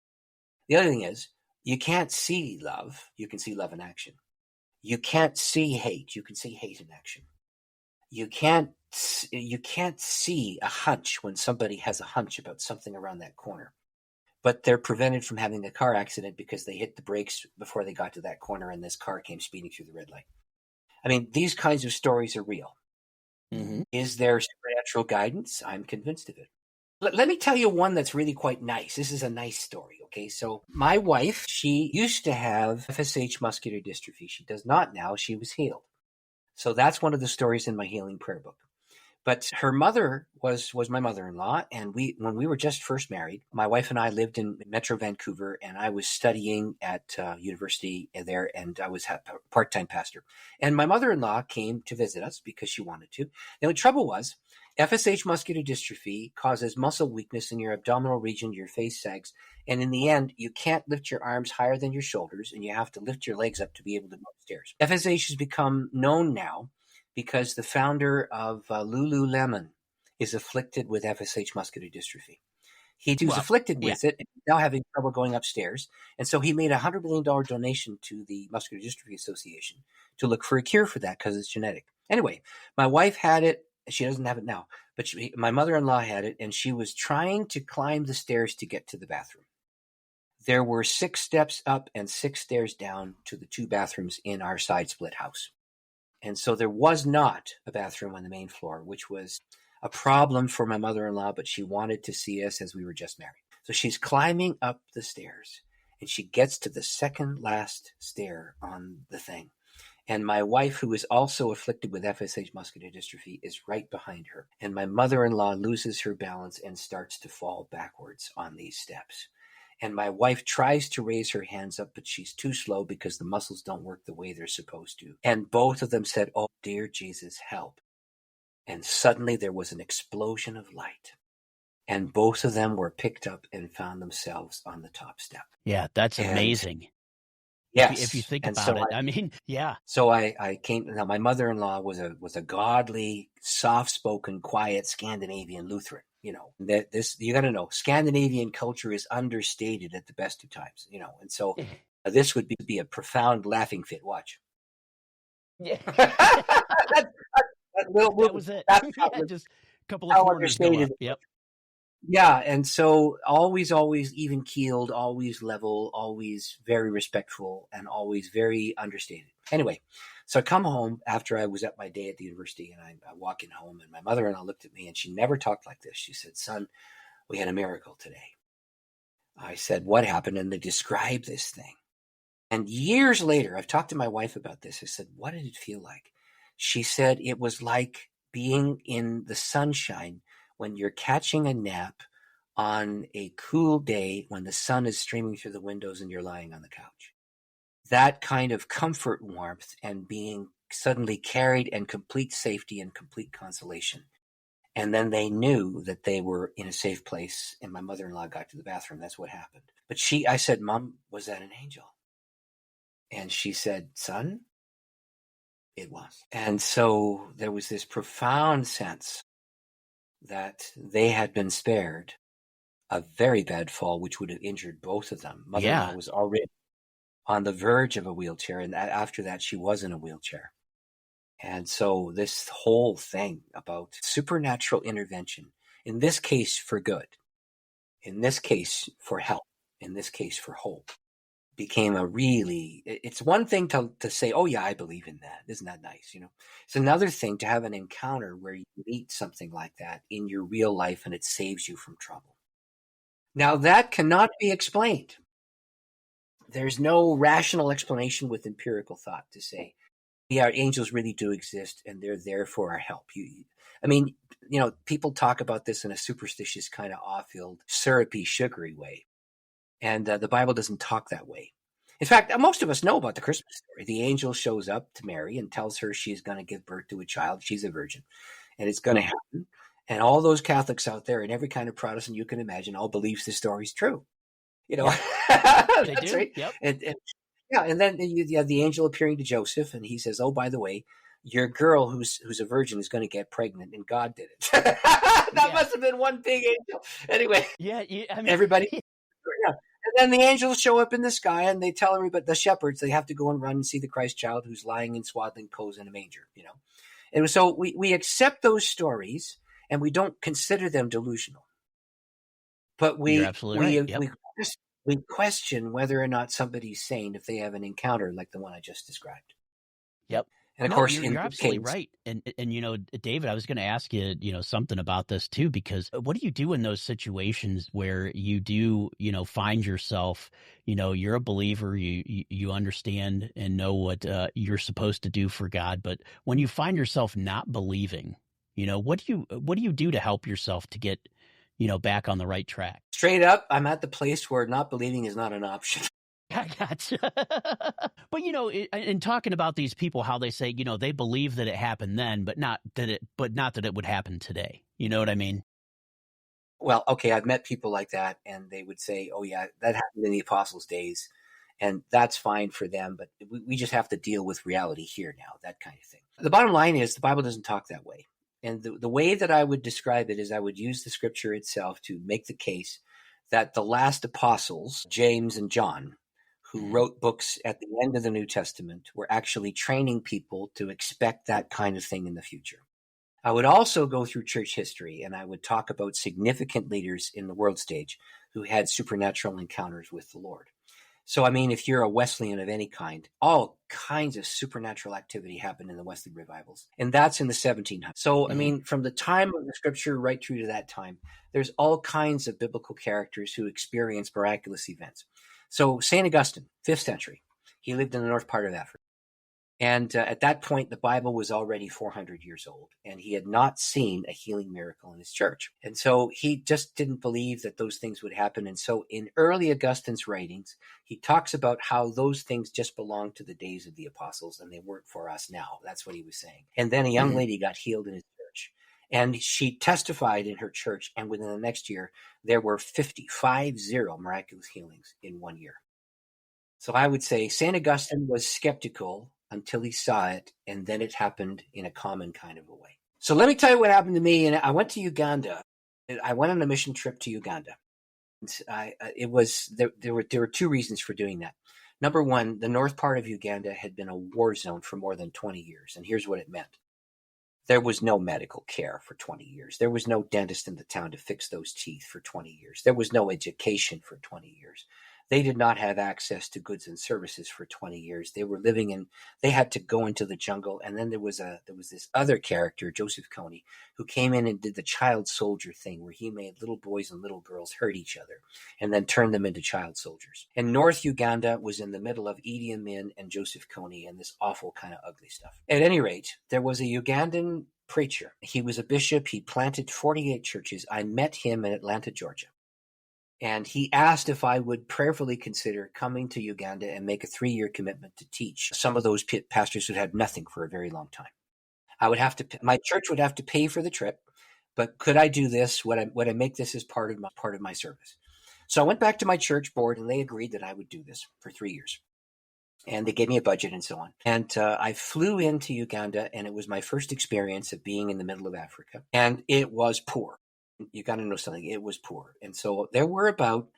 [SPEAKER 2] The other thing is you can't see love. You can see love in action. You can't see hate. You can see hate in action. You can't see a hunch when somebody has a hunch about something around that corner, but they're prevented from having a car accident because they hit the brakes before they got to that corner and this car came speeding through the red light. I mean, these kinds of stories are real.
[SPEAKER 1] Mm-hmm.
[SPEAKER 2] Is there supernatural guidance? I'm convinced of it. Let me tell you one that's really quite nice. This is a nice story, okay? So my wife, she used to have FSH muscular dystrophy. She does not now. She was healed. So that's one of the stories in my healing prayer book. But her mother was my mother-in-law, and when we were just first married, my wife and I lived in Metro Vancouver, and I was studying at university there, and I was a part-time pastor. And my mother-in-law came to visit us because she wanted to. Now, the trouble was, FSH muscular dystrophy causes muscle weakness in your abdominal region, your face sags, and in the end, you can't lift your arms higher than your shoulders, and you have to lift your legs up to be able to go upstairs. FSH has become known now because the founder of Lululemon is afflicted with FSH muscular dystrophy. He was afflicted with it and now having trouble going upstairs. And so he made a $100 million donation to the Muscular Dystrophy Association to look for a cure for that because it's genetic. Anyway, my wife had it. She doesn't have it now, but my mother-in-law had it, and she was trying to climb the stairs to get to the bathroom. There were 6 steps up and 6 stairs down to the 2 bathrooms in our side split house. And so there was not a bathroom on the main floor, which was a problem for my mother-in-law, but she wanted to see us as we were just married. So she's climbing up the stairs, and she gets to the second last stair on the thing. And my wife, who is also afflicted with FSH muscular dystrophy, is right behind her. And my mother-in-law loses her balance and starts to fall backwards on these steps. And my wife tries to raise her hands up, but she's too slow because the muscles don't work the way they're supposed to. And both of them said, "Oh, dear Jesus, help." And suddenly there was an explosion of light. And both of them were picked up and found themselves on the top step.
[SPEAKER 1] Yeah, that's amazing.
[SPEAKER 2] Yes.
[SPEAKER 1] If you think about it, I mean, yeah.
[SPEAKER 2] So I came. Now my mother-in-law was a godly, soft-spoken, quiet Scandinavian Lutheran. You know, that this, you got to know, Scandinavian culture is understated at the best of times. You know, and so this would be a profound laughing fit. Watch.
[SPEAKER 1] Yeah.
[SPEAKER 2] that
[SPEAKER 1] was it. Just a couple of corners go up. Yep.
[SPEAKER 2] Yeah, and so always even keeled, always level, always very respectful, and always very understated. Anyway, so I come home after I was at my day at the university, and I walk in home, and my mother-in-law looked at me, and she never talked like this. She said, "Son, we had a miracle today." I said, "What happened?" And they described this thing. And years later, I've talked to my wife about this. I said, "What did it feel like?" She said, "It was like being in the sunshine when you're catching a nap on a cool day when the sun is streaming through the windows and you're lying on the couch." That kind of comfort, warmth, and being suddenly carried in complete safety and complete consolation. And then they knew that they were in a safe place, and my mother-in-law got to the bathroom. That's what happened. But I said, "Mom, was that an angel?" And she said, "Son, it was." And so there was this profound sense that they had been spared a very bad fall, which would have injured both of them. Mother-in-law was already on the verge of a wheelchair, and after that, she was in a wheelchair. And so this whole thing about supernatural intervention, in this case for good, in this case for help, in this case for hope, became it's one thing to say, "Oh yeah, I believe in that. Isn't that nice?" You know, it's another thing to have an encounter where you meet something like that in your real life and it saves you from trouble. Now that cannot be explained. There's no rational explanation with empirical thought to say, yeah, angels really do exist and they're there for our help. People talk about this in a superstitious kind of off-field, syrupy, sugary way. And the Bible doesn't talk that way. In fact, most of us know about the Christmas story. The angel shows up to Mary and tells her she's going to give birth to a child. She's a virgin, and it's going to happen. And all those Catholics out there and every kind of Protestant you can imagine all believes the story's true. You know,
[SPEAKER 1] they do.
[SPEAKER 2] Right.
[SPEAKER 1] Yep.
[SPEAKER 2] And then you have the angel appearing to Joseph, and he says, "Oh, by the way, your girl who's a virgin is going to get pregnant, and God did it. That must have been one big angel. Anyway,
[SPEAKER 1] I mean,
[SPEAKER 2] everybody. Yeah. And then the angels show up in the sky, and they tell everybody, the shepherds, they have to go and run and see the Christ child who's lying in swaddling clothes in a manger. And so we accept those stories, and we don't consider them delusional. But
[SPEAKER 1] you're absolutely right. Yep.
[SPEAKER 2] we question whether or not somebody's sane if they have an encounter like the one I just described.
[SPEAKER 1] Yep.
[SPEAKER 2] And of course,
[SPEAKER 1] you're absolutely right. And David, I was going to ask you, something about this too, because what do you do in those situations where you do, find yourself, you're a believer, you understand and know what you're supposed to do for God, but when you find yourself not believing, what do you do to help yourself to get, back on the right track?
[SPEAKER 2] Straight up, I'm at the place where not believing is not an option.
[SPEAKER 1] I gotcha. But in talking about these people, how they say, they believe that it happened then, but not that it would happen today. You know what I mean?
[SPEAKER 2] Well, okay, I've met people like that, and they would say, "Oh yeah, that happened in the apostles' days," and that's fine for them. But we just have to deal with reality here now, that kind of thing. The bottom line is the Bible doesn't talk that way, and the way that I would describe it is I would use the scripture itself to make the case that the last apostles, James and John, who wrote books at the end of the New Testament, were actually training people to expect that kind of thing in the future. I would also go through church history, and I would talk about significant leaders in the world stage who had supernatural encounters with the Lord. So, I mean, if you're a Wesleyan of any kind, all kinds of supernatural activity happened in the Wesley revivals, and that's in the 1700s. So, I mean, from the time of the scripture right through to that time, there's all kinds of biblical characters who experienced miraculous events. So St. Augustine, 5th century, he lived in the north part of Africa. And at that point, the Bible was already 400 years old, and he had not seen a healing miracle in his church. And so he just didn't believe that those things would happen. And so in early Augustine's writings, he talks about how those things just belonged to the days of the apostles, and they weren't for us now. That's what he was saying. And then a young lady got healed in his church. And she testified in her church, and within the next year, there were 50 miraculous healings in 1 year. So I would say St. Augustine was skeptical until he saw it, and then it happened in a common kind of a way. So let me tell you what happened to me. And I went to Uganda. I went on a mission trip to Uganda. There were two reasons for doing that. Number one, the north part of Uganda had been a war zone for more than 20 years, and here's what it meant. There was no medical care for 20 years. There was no dentist in the town to fix those teeth for 20 years. There was no education for 20 years. They did not have access to goods and services for 20 years. They were they had to go into the jungle. And then there was this other character, Joseph Kony, who came in and did the child soldier thing where he made little boys and little girls hurt each other and then turned them into child soldiers. And North Uganda was in the middle of Idi Amin and Joseph Kony and this awful kind of ugly stuff. At any rate, there was a Ugandan preacher. He was a bishop. He planted 48 churches. I met him in Atlanta, Georgia. And he asked if I would prayerfully consider coming to Uganda and make a 3-year commitment to teach some of those pastors who had nothing for a very long time. My church would have to pay for the trip, but could I do this? Would I make this as part of my service? So I went back to my church board, and they agreed that I would do this for 3 years. And they gave me a budget and so on. And I flew into Uganda, and it was my first experience of being in the middle of Africa. And it was poor. You got to know something. It was poor. And so there were about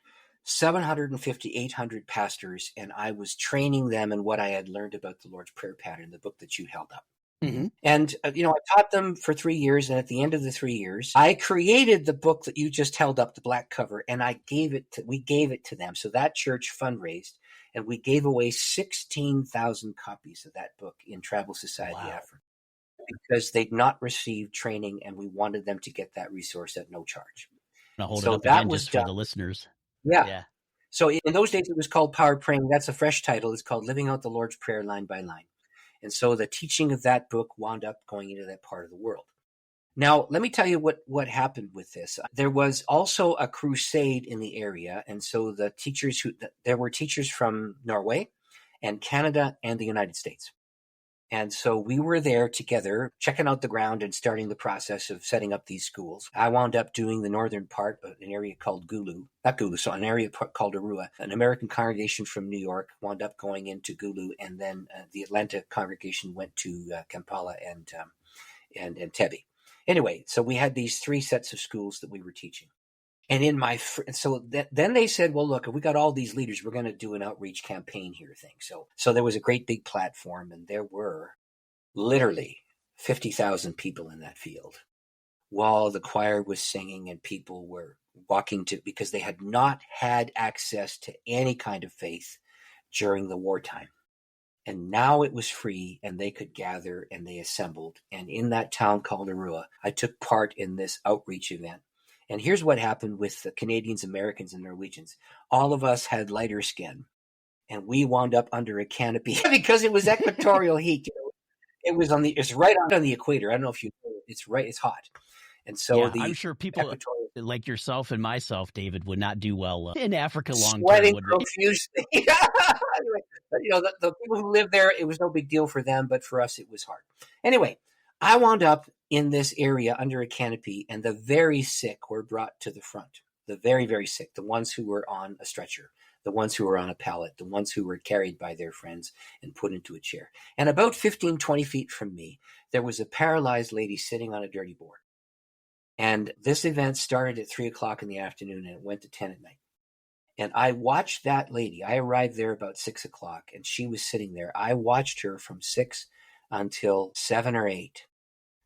[SPEAKER 2] 750, 800 pastors, and I was training them in what I had learned about the Lord's Prayer pattern, the book that you held up. Mm-hmm. And, I taught them for 3 years. And at the end of the 3 years, I created the book that you just held up, the black cover, and we gave it to them. So that church fundraised, and we gave away 16,000 copies of that book in Travel Society Africa, because they'd not received training, and we wanted them to get that resource at no charge.
[SPEAKER 1] I'll hold it up again just for the listeners.
[SPEAKER 2] Yeah. So in those days, it was called Power Praying. That's a fresh title. It's called Living Out the Lord's Prayer Line by Line. And so the teaching of that book wound up going into that part of the world. Now, let me tell you what happened with this. There was also a crusade in the area. And so there were teachers from Norway and Canada and the United States. And so we were there together, checking out the ground and starting the process of setting up these schools. I wound up doing the northern part of an area called an area called Arua. An American congregation from New York wound up going into Gulu, and then the Atlanta congregation went to Kampala and Entebbe. Anyway, so we had these 3 sets of schools that we were teaching. And then they said, well, look, we got all these leaders. We're going to do an outreach campaign here thing. So there was a great big platform, and there were literally 50,000 people in that field while the choir was singing and people were walking because they had not had access to any kind of faith during the wartime. And now it was free and they could gather, and they assembled. And in that town called Arua, I took part in this outreach event. And here's what happened with the Canadians, Americans, and Norwegians. All of us had lighter skin, and we wound up under a canopy because it was equatorial heat. It's right on the equator. I don't know if you know, it's hot. And so
[SPEAKER 1] I'm sure people like yourself and myself, David, would not do well in Africa long
[SPEAKER 2] sweating
[SPEAKER 1] term.
[SPEAKER 2] profusely. Anyway, but, the people who lived there, it was no big deal for them, but for us, it was hard. Anyway, I wound up in this area under a canopy, and the very sick were brought to the front. The very, very sick, the ones who were on a stretcher, the ones who were on a pallet, the ones who were carried by their friends and put into a chair. And about 15, 20 feet from me, there was a paralyzed lady sitting on a dirty board. And this event started at 3:00 in the afternoon, and it went to 10 at night. And I watched that lady. I arrived there about 6:00, and she was sitting there. I watched her from 6 until 7 or 8.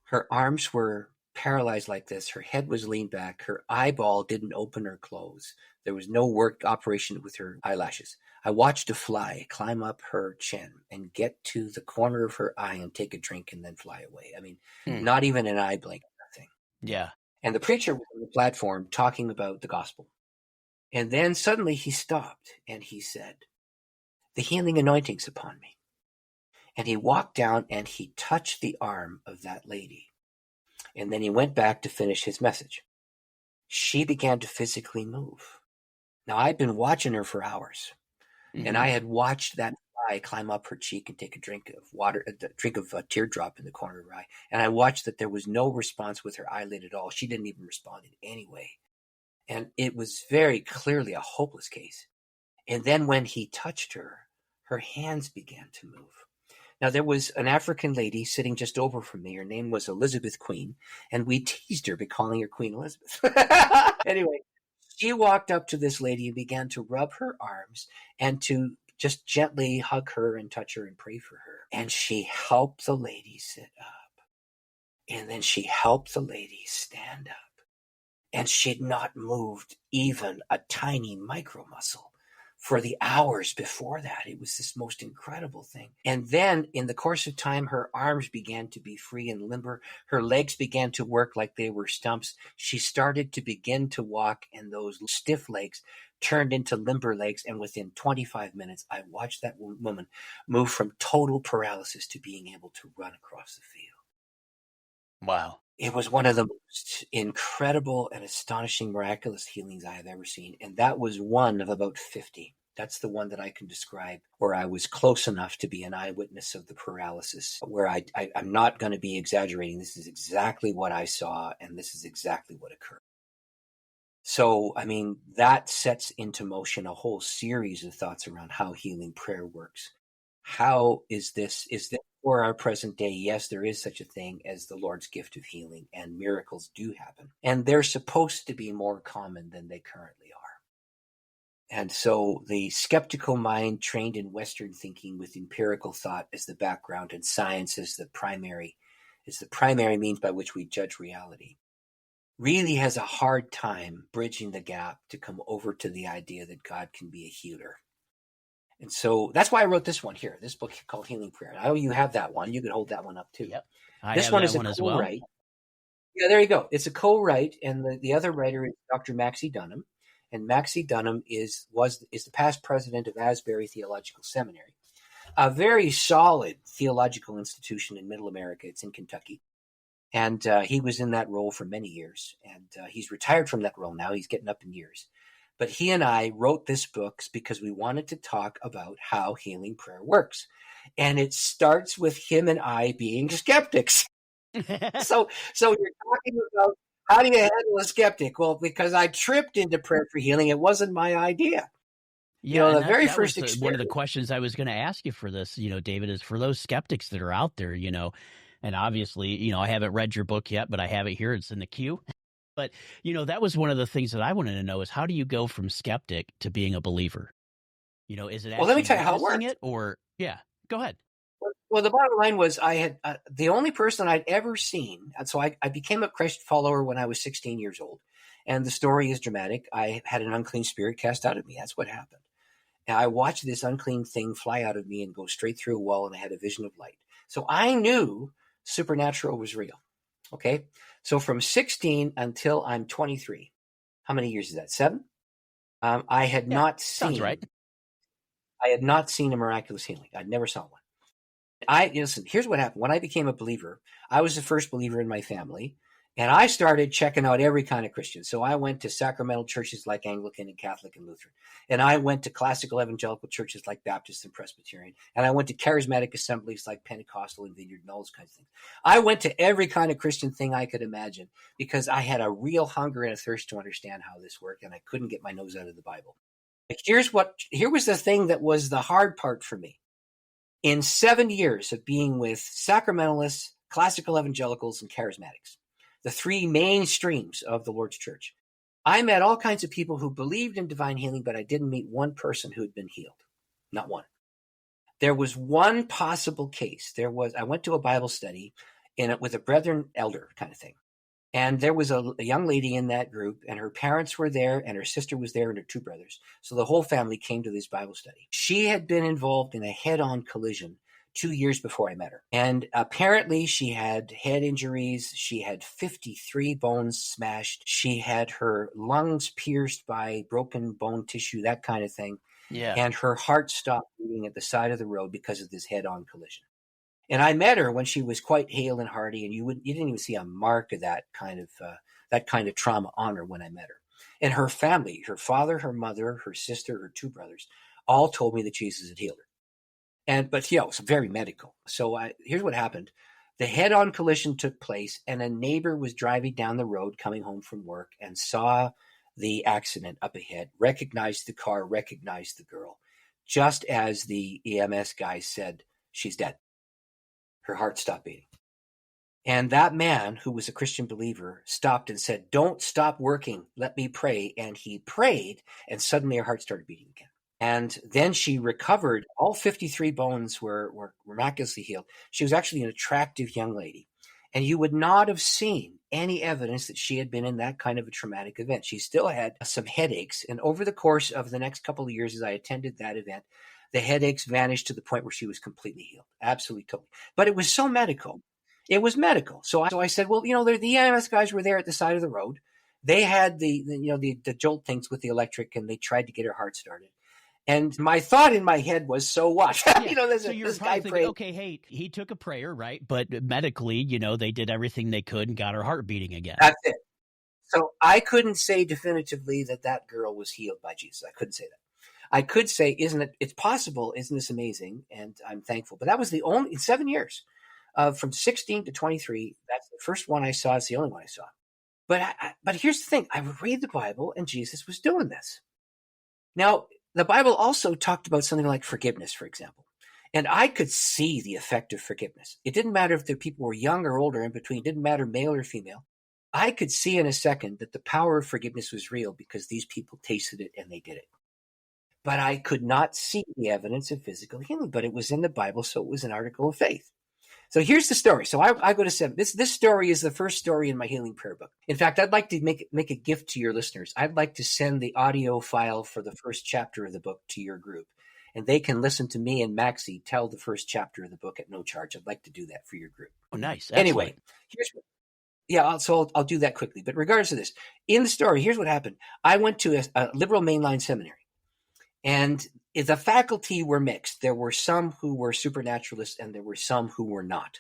[SPEAKER 2] Her arms were paralyzed like this. Her head was leaned back. Her eyeball didn't open or close. There was no work operation with her eyelashes. I watched a fly climb up her chin and get to the corner of her eye and take a drink and then fly away. I mean, not even an eye blink, nothing.
[SPEAKER 1] Yeah.
[SPEAKER 2] And the preacher was on the platform talking about the gospel. And then suddenly he stopped and he said, "The healing anointing's upon me." And he walked down and he touched the arm of that lady. And then he went back to finish his message. She began to physically move. Now, I'd been watching her for hours, and I had watched that fly climb up her cheek and take a drink of water, a drink of a teardrop in the corner of her eye. And I watched that there was no response with her eyelid at all. She didn't even respond in any way. And it was very clearly a hopeless case. And then when he touched her, her hands began to move. Now, there was an African lady sitting just over from me. Her name was Elizabeth Queen, and we teased her by calling her Queen Elizabeth. Anyway, she walked up to this lady and began to rub her arms and to just gently hug her and touch her and pray for her. And she helped the lady sit up. And then she helped the lady stand up. And she'd not moved even a tiny micro muscle for the hours before that. It was this most incredible thing. And then in the course of time, her arms began to be free and limber. Her legs began to work like they were stumps. She started to begin to walk, and those stiff legs turned into limber legs. And within 25 minutes, I watched that woman move from total paralysis to being able to run across the field.
[SPEAKER 1] Wow.
[SPEAKER 2] It was one of the most incredible and astonishing miraculous healings I have ever seen. And that was one of about 50. That's the one that I can describe where I was close enough to be an eyewitness of the paralysis, where I'm not going to be exaggerating. This is exactly what I saw, and this is exactly what occurred. So, I mean, that sets into motion a whole series of thoughts around how healing prayer works. How is this for our present day? Yes, there is such a thing as the Lord's gift of healing, and miracles do happen. And they're supposed to be more common than they currently are. And so the skeptical mind trained in Western thinking with empirical thought as the background and science as the primary means by which we judge reality, really has a hard time bridging the gap to come over to the idea that God can be a healer. And so that's why I wrote this one here, this book called Healing Prayer. I know you have that one. You could hold that one up too.
[SPEAKER 1] Yep.
[SPEAKER 2] This one is a co-write. Yeah, there you go. It's a co-write, and the other writer is Dr. Maxie Dunham. And Maxie Dunham is the past president of Asbury Theological Seminary, a very solid theological institution in Middle America. It's in Kentucky. And he was in that role for many years. And he's retired from that role now. He's getting up in years. But he and I wrote this book because we wanted to talk about how healing prayer works. And it starts with him and I being skeptics. So you're talking about how do you handle a skeptic? Well, because I tripped into prayer for healing, it wasn't my idea.
[SPEAKER 1] Yeah, and
[SPEAKER 2] The very
[SPEAKER 1] that was
[SPEAKER 2] first experience.
[SPEAKER 1] one of the questions I was going to ask you for this, David, is for those skeptics that are out there, and obviously, I haven't read your book yet, but I have it here. It's in the queue. But, that was one of the things that I wanted to know is how do you go from skeptic to being a believer? Is it actually
[SPEAKER 2] let me tell you how it
[SPEAKER 1] witnessing
[SPEAKER 2] worked.
[SPEAKER 1] it or, yeah, go ahead.
[SPEAKER 2] Well, the bottom line was I had the only person I'd ever seen. And so I became a Christ follower when I was 16 years old. And the story is dramatic. I had an unclean spirit cast out of me. That's what happened. And I watched this unclean thing fly out of me and go straight through a wall, and I had a vision of light. So I knew supernatural was real. Okay. So from 16 until I'm 23, how many years is that? 7? I had not seen.
[SPEAKER 1] Sounds right.
[SPEAKER 2] I had not seen a miraculous healing. I'd never saw one. Listen, here's what happened. When I became a believer, I was the first believer in my family, and I started checking out every kind of Christian. So I went to sacramental churches like Anglican and Catholic and Lutheran, and I went to classical evangelical churches like Baptist and Presbyterian, and I went to charismatic assemblies like Pentecostal and Vineyard and all those kinds of things. I went to every kind of Christian thing I could imagine because I had a real hunger and a thirst to understand how this worked, and I couldn't get my nose out of the Bible. But here was the thing that was the hard part for me. In 7 years of being with sacramentalists, classical evangelicals, and charismatics, the 3 main streams of the Lord's Church, I met all kinds of people who believed in divine healing, but I didn't meet one person who had been healed. Not one. There was one possible case. I went to a Bible study with a brethren elder kind of thing. And there was a young lady in that group, and her parents were there, and her sister was there, and her 2 brothers. So the whole family came to this Bible study. She had been involved in a head-on collision 2 years before I met her. And apparently she had head injuries. She had 53 bones smashed. She had her lungs pierced by broken bone tissue, that kind of thing.
[SPEAKER 1] Yeah.
[SPEAKER 2] And her heart stopped beating at the side of the road because of this head-on collision. And I met her when she was quite hale and hearty, and you didn't even see a mark of that kind of trauma on her when I met her. And her family, her father, her mother, her sister, her 2 brothers, all told me that Jesus had healed her. But it was very medical. So here's what happened. The head-on collision took place, and a neighbor was driving down the road coming home from work and saw the accident up ahead, recognized the car, recognized the girl, just as the EMS guy said, she's dead. Her heart stopped beating. And that man, who was a Christian believer, stopped and said, "Don't stop working. Let me pray." And he prayed, and suddenly her heart started beating again. And then she recovered. All 53 bones were miraculously healed. She was actually an attractive young lady. And you would not have seen any evidence that she had been in that kind of a traumatic event. She still had some headaches. And over the course of the next couple of years, as I attended that event, the headaches vanished to the point where she was completely healed. Absolutely, totally. But it was so medical. It was medical. So I said, well, the EMS guys were there at the side of the road. They had the jolt things with the electric, and they tried to get her heart started. And my thought in my head was, so what?
[SPEAKER 1] Yeah. So
[SPEAKER 2] this guy
[SPEAKER 1] thinking,
[SPEAKER 2] prayed.
[SPEAKER 1] okay, hey, he took a prayer, right? But medically, they did everything they could and got her heart beating again.
[SPEAKER 2] That's it. So I couldn't say definitively that girl was healed by Jesus. I couldn't say that. I could say, it's possible, isn't this amazing? And I'm thankful. But that was the only, in 7 years, from 16 to 23, that's the first one I saw. It's the only one I saw. But here's the thing. I would read the Bible, and Jesus was doing this. Now, the Bible also talked about something like forgiveness, for example. And I could see the effect of forgiveness. It didn't matter if the people were young or older, in between. It didn't matter male or female. I could see in a second that the power of forgiveness was real because these people tasted it and they did it. But I could not see the evidence of physical healing. But it was in the Bible, so it was an article of faith. So here's the story. So I go to 7. This story is the first story in my healing prayer book. In fact, I'd like to make a gift to your listeners. I'd like to send the audio file for the first chapter of the book to your group. And they can listen to me and Maxie tell the first chapter of the book at no charge. I'd like to do that for your group.
[SPEAKER 1] Oh, nice. Excellent.
[SPEAKER 2] Anyway, I'll do that quickly. But regardless of this, in the story, here's what happened. I went to a liberal mainline seminary. And the faculty were mixed. There were some who were supernaturalists, and there were some who were not.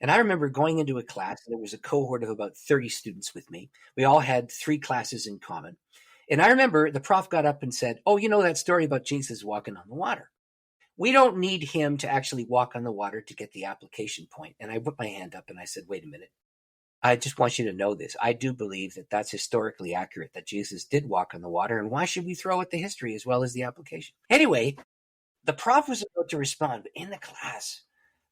[SPEAKER 2] And I remember going into a class, and there was a cohort of about 30 students with me. We all had 3 classes in common. And I remember the prof got up and said, oh, you know that story about Jesus walking on the water? We don't need him to actually walk on the water to get the application point. And I put my hand up and I said, wait a minute. I just want you to know this. I do believe that that's historically accurate, that Jesus did walk on the water. And why should we throw at the history as well as the application? Anyway, the prof was about to respond, but in the class,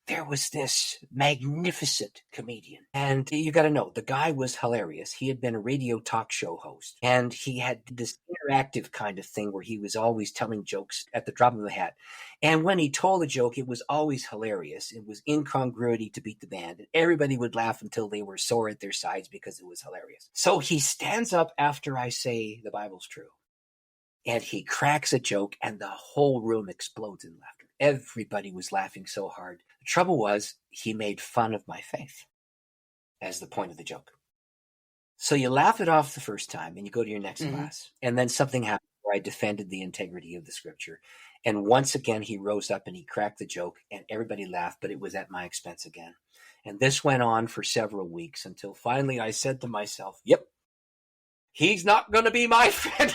[SPEAKER 2] there was this magnificent comedian. And you got to know, the guy was hilarious. He had been a radio talk show host, and he had this interactive kind of thing where he was always telling jokes at the drop of a hat. And when he told a joke, it was always hilarious. It was incongruity to beat the band. And everybody would laugh until they were sore at their sides because it was hilarious. So he stands up after I say the Bible's true, and he cracks a joke, and the whole room explodes in laughter. Everybody was laughing so hard. The trouble was, he made fun of my faith as the point of the joke. So you laugh it off the first time, and you go to your next class. And then something happened where I defended the integrity of the scripture. And once again, he rose up and he cracked the joke, and everybody laughed, but it was at my expense again. And this went on for several weeks until finally I said to myself, yep, he's not going to be my friend.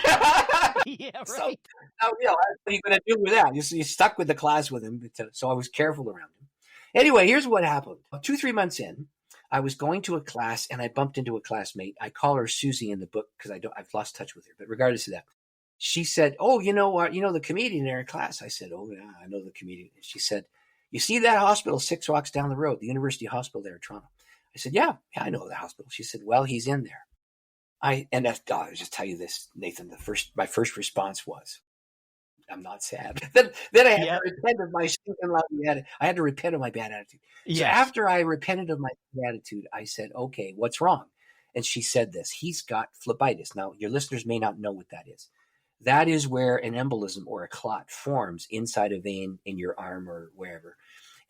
[SPEAKER 1] Yeah, right.
[SPEAKER 2] So, now, what are you going to do with that? You stuck with the class with him, so I was careful around him. Anyway, here's what happened. 2-3 months in, I was going to a class, and I bumped into a classmate. I call her Susie in the book because I've lost touch with her. But regardless of that, she said, "Oh, you know the comedian in our class." I said, "Oh yeah, I know the comedian." And she said, "You see that hospital 6 blocks down the road, the University Hospital there in Toronto?" I said, "Yeah, I know the hospital." She said, "Well, he's in there." I'll just tell you this, Nathan. My first response was, I'm not sad. then I had to repent of my I had to repent of my bad attitude. So after I repented of my bad attitude, I said, okay, what's wrong? And she said this, he's got phlebitis. Now, your listeners may not know what that is. That is where an embolism or a clot forms inside a vein in your arm or wherever.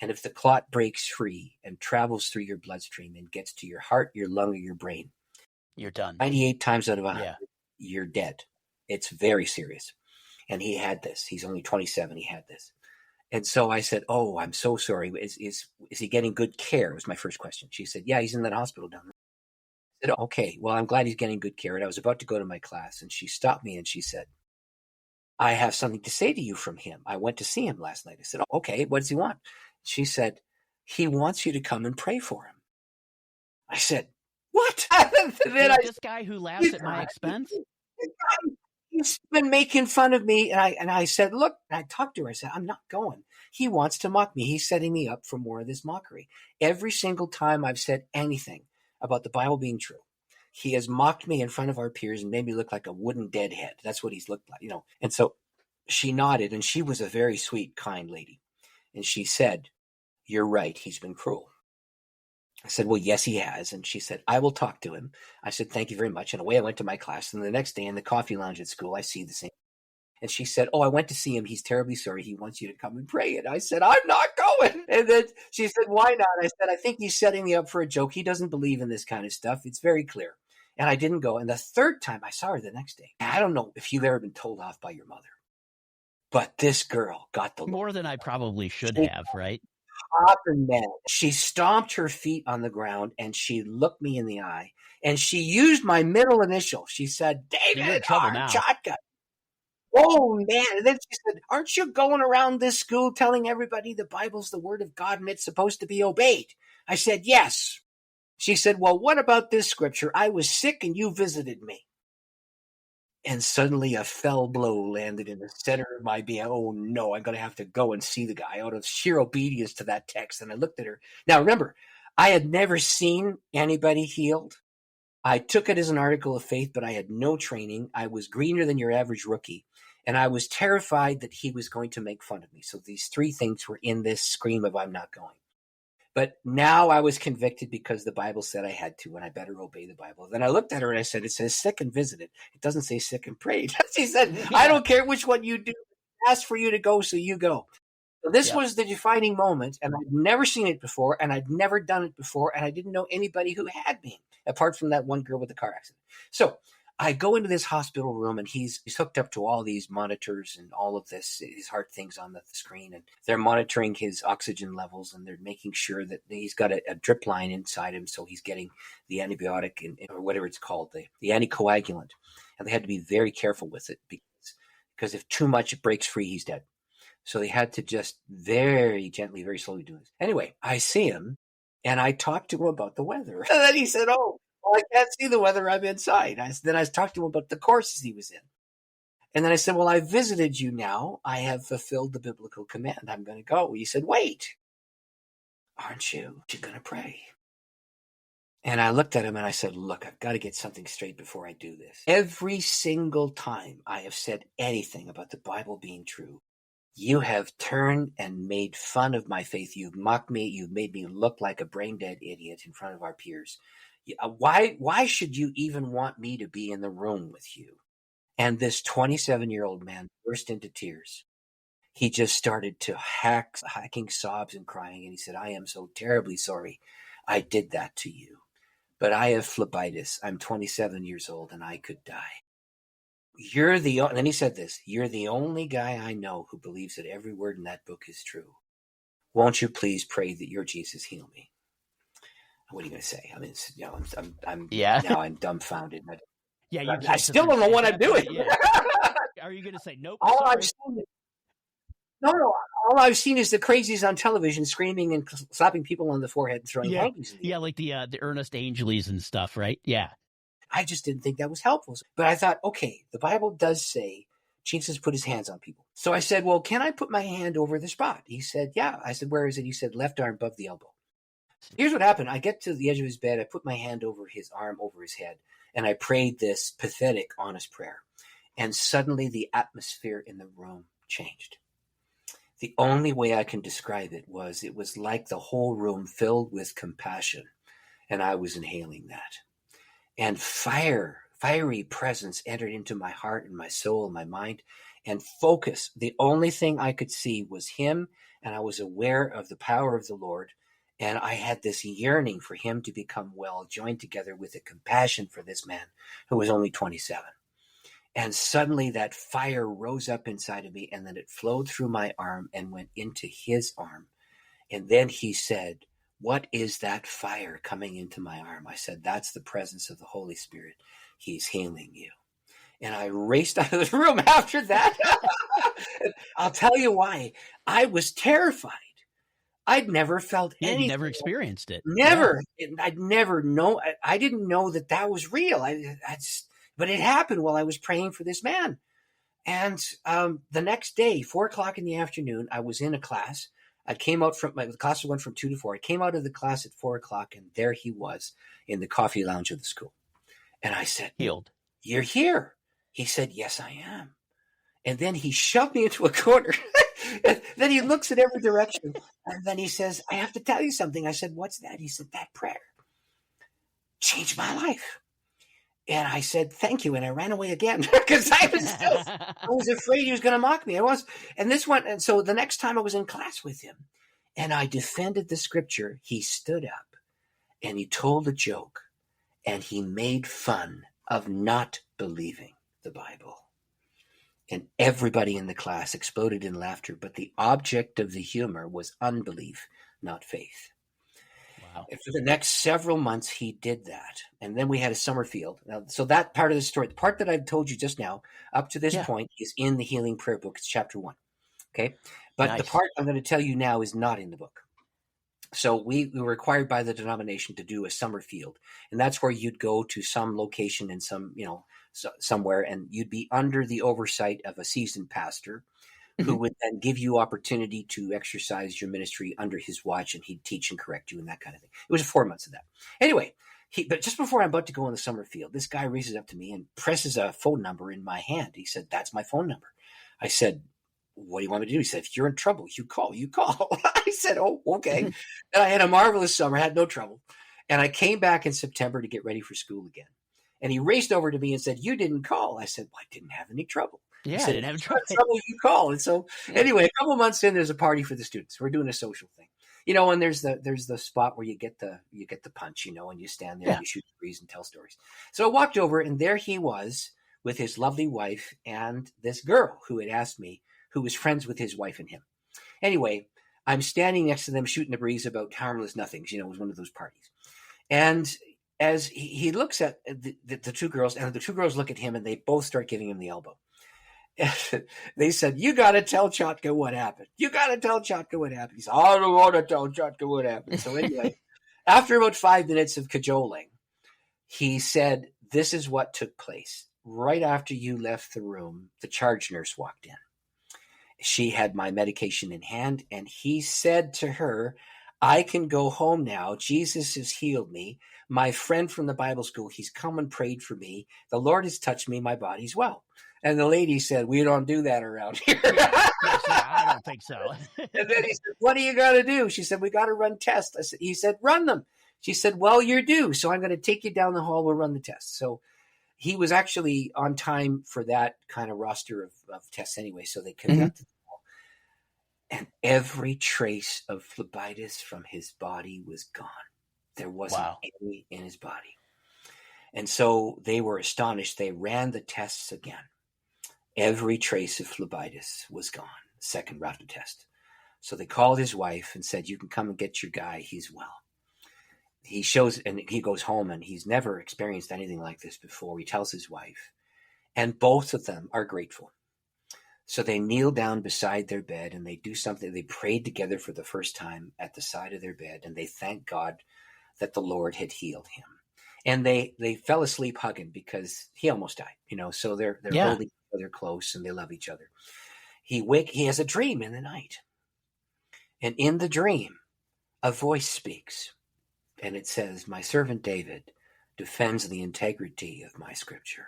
[SPEAKER 2] And if the clot breaks free and travels through your bloodstream and gets to your heart, your lung, or your brain,
[SPEAKER 1] you're done.
[SPEAKER 2] 98 times out of 100, you're dead. It's very serious. And he had this. He's only 27. He had this. And so I said, oh, I'm so sorry. Is he getting good care? Was my first question. She said, yeah, he's in that hospital down there. I said, okay, well, I'm glad he's getting good care. And I was about to go to my class, and she stopped me and she said, I have something to say to you from him. I went to see him last night. I said, okay, what does he want? She said, he wants you to come and pray for him. I said, what?
[SPEAKER 1] This guy who laughs at my expense?
[SPEAKER 2] He's been making fun of me. And I said, look, I talked to her. I said, I'm not going. He wants to mock me. He's setting me up for more of this mockery. Every single time I've said anything about the Bible being true, he has mocked me in front of our peers and made me look like a wooden deadhead. That's what he's looked like, And so she nodded, and she was a very sweet, kind lady. And she said, you're right. He's been cruel. I said, well, yes, he has. And she said, I will talk to him. I said, thank you very much. And away I went to my class. And the next day in the coffee lounge at school, I see the same. And she said, oh, I went to see him. He's terribly sorry. He wants you to come and pray. And I said, I'm not going. And then she said, why not? I said, I think he's setting me up for a joke. He doesn't believe in this kind of stuff. It's very clear. And I didn't go. And the third time I saw her the next day. I don't know if you've ever been told off by your mother, but this girl got the
[SPEAKER 1] more than I probably should have, right?
[SPEAKER 2] She stomped her feet on the ground and she looked me in the eye and she used my middle initial. She said, David R. Chotka. Oh, man. And then she said, aren't you going around this school telling everybody the Bible's the word of God and it's supposed to be obeyed? I said, yes. She said, well, what about this scripture? I was sick and you visited me. And suddenly a fell blow landed in the center of my being. Oh, no, I'm going to have to go and see the guy out of sheer obedience to that text. And I looked at her. Now, remember, I had never seen anybody healed. I took it as an article of faith, but I had no training. I was greener than your average rookie. And I was terrified that he was going to make fun of me. So these three things were in this scream of I'm not going. But now I was convicted because the Bible said I had to, and I better obey the Bible. Then I looked at her and I said, it says sick and visited. It doesn't say sick and prayed. She said, I don't care which one you do. Ask for you to go, so you go. So this was the defining moment, and I'd never seen it before, and I'd never done it before, and I didn't know anybody who had been, apart from that one girl with the car accident. So I go into this hospital room, and he's hooked up to all these monitors and all of this, his heart things on the screen, and they're monitoring his oxygen levels, and they're making sure that he's got a drip line inside him, so he's getting the antibiotic or whatever it's called, the anticoagulant, and they had to be very careful with it because if too much it breaks free, he's dead. So they had to just very gently, very slowly do this. Anyway, I see him, and I talk to him about the weather, and then he said, "Oh, well, I can't see the weather. I'm inside." Then I talked to him about the courses he was in. And then I said, "Well, I visited you now. I have fulfilled the biblical command. I'm going to go." He said, "Wait, aren't you going to pray?" And I looked at him and I said, "Look, I've got to get something straight before I do this. Every single time I have said anything about the Bible being true, you have turned and made fun of my faith. You've mocked me. You've made me look like a brain-dead idiot in front of our peers. Why should you even want me to be in the room with you?" And this 27-year-old man burst into tears. He just started to hacking sobs and crying. And he said, "I am so terribly sorry I did that to you. But I have phlebitis. I'm 27 years old and I could die. And then he said this, "You're the only guy I know who believes that every word in that book is true. Won't you please pray that your Jesus heal me?" What are you going to say? I mean, now I'm dumbfounded.
[SPEAKER 1] Yeah, you
[SPEAKER 2] I still don't know what I'm doing.
[SPEAKER 1] Yeah. Are you going to say nope?
[SPEAKER 2] All
[SPEAKER 1] sorry.
[SPEAKER 2] I've seen all I've seen is the crazies on television screaming and slapping people on the forehead and throwing hankies.
[SPEAKER 1] Like the Ernest Angeles and stuff, right? Yeah.
[SPEAKER 2] I just didn't think that was helpful. But I thought, okay, the Bible does say Jesus put his hands on people. So I said, "Well, can I put my hand over the spot?" He said, "Yeah." I said, "Where is it?" He said, "Left arm above the elbow." Here's what happened. I get to the edge of his bed. I put my hand over his arm, over his head, and I prayed this pathetic, honest prayer. And suddenly the atmosphere in the room changed. The only way I can describe it was like the whole room filled with compassion, and I was inhaling that. And fiery presence entered into my heart and my soul and my mind, and focus. The only thing I could see was him, and I was aware of the power of the Lord, and I had this yearning for him to become well, joined together with a compassion for this man who was only 27. And suddenly that fire rose up inside of me, and then it flowed through my arm and went into his arm. And then he said, "What is that fire coming into my arm?" I said, "That's the presence of the Holy Spirit. He's healing you." And I raced out of the room after that. I'll tell you why. I was terrified. I'd never felt anything.
[SPEAKER 1] You never experienced it.
[SPEAKER 2] Never. Yeah. I'd never know. I didn't know that was real. But it happened while I was praying for this man. And the next day, 4:00 in the afternoon, I was in a class. I came out from the class went from 2 to 4. I came out of the class at 4:00, and there he was in the coffee lounge of the school. And I said,
[SPEAKER 1] "Healed.
[SPEAKER 2] You're here." He said, "Yes, I am." And then he shoved me into a corner. And then he looks in every direction. And then he says, "I have to tell you something." I said, "What's that?" He said, "That prayer changed my life." And I said, "Thank you." And I ran away again because I was afraid he was going to mock me. And so the next time I was in class with him and I defended the scripture, he stood up and he told a joke and he made fun of not believing the Bible. And everybody in the class exploded in laughter, but the object of the humor was unbelief, not faith.
[SPEAKER 1] Wow.
[SPEAKER 2] And for the next several months, he did that. And then we had a summer field. Now, so that part of the story, the part that I've told you just now, up to this point, is in the Healing Prayer Book. It's chapter 1. Okay. But the part I'm going to tell you now is not in the book. So we were required by the denomination to do a summer field. And that's where you'd go to some location in somewhere, and you'd be under the oversight of a seasoned pastor who would then give you opportunity to exercise your ministry under his watch, and he'd teach and correct you and that kind of thing. It was 4 months of that. Anyway, but just before I'm about to go on the summer field, this guy raises up to me and presses a phone number in my hand. He said, "That's my phone number." I said, "What do you want me to do?" He said, "If you're in trouble, you call. I said, "Oh, okay." And I had a marvelous summer, had no trouble. And I came back in September to get ready for school again. And he raced over to me and said, "You didn't call." I said, "Well, I didn't have any trouble."
[SPEAKER 1] Yeah,
[SPEAKER 2] he said,
[SPEAKER 1] I didn't have trouble.
[SPEAKER 2] You call. And so anyway, a couple months in, there's a party for the students. We're doing a social thing. And there's the spot where you get the punch, and you stand there and you shoot the breeze and tell stories. So I walked over, and there he was with his lovely wife and this girl who had asked me, who was friends with his wife and him. Anyway, I'm standing next to them shooting the breeze about harmless nothings. It was one of those parties. And as he looks at the two girls, and the two girls look at him, and they both start giving him the elbow. They said, "You got to tell Chotka what happened. You got to tell Chotka what happened." He said, "I don't want to tell Chotka what happened." So anyway, after about 5 minutes of cajoling, he said, "This is what took place. Right after you left the room, the charge nurse walked in. She had my medication in hand, and he said to her, 'I can go home now. Jesus has healed me. My friend from the Bible school, he's come and prayed for me. The Lord has touched me. My body's well.'" And the lady said, "We don't do that around here."
[SPEAKER 1] I don't think so.
[SPEAKER 2] And then he said, "What do you got to do?" She said, "We got to run tests." He said, "Run them." She said, "Well, you're due, so I'm going to take you down the hall. We'll run the tests." So he was actually on time for that kind of roster of tests anyway, so they conducted them all. And every trace of phlebitis from his body was gone. There wasn't any in his body. And so they were astonished. They ran the tests again. Every trace of phlebitis was gone, second round of test. So they called his wife and said, "You can come and get your guy. He's well." He goes home, and he's never experienced anything like this before. He tells his wife, and both of them are grateful. So they kneel down beside their bed, and they do something. They prayed together for the first time at the side of their bed, and they thanked God that the Lord had healed him. And they fell asleep hugging because he almost died, so they're holding each other close, and they love each other. He has a dream in the night. And in the dream, a voice speaks, and it says, "My servant David defends the integrity of my scripture,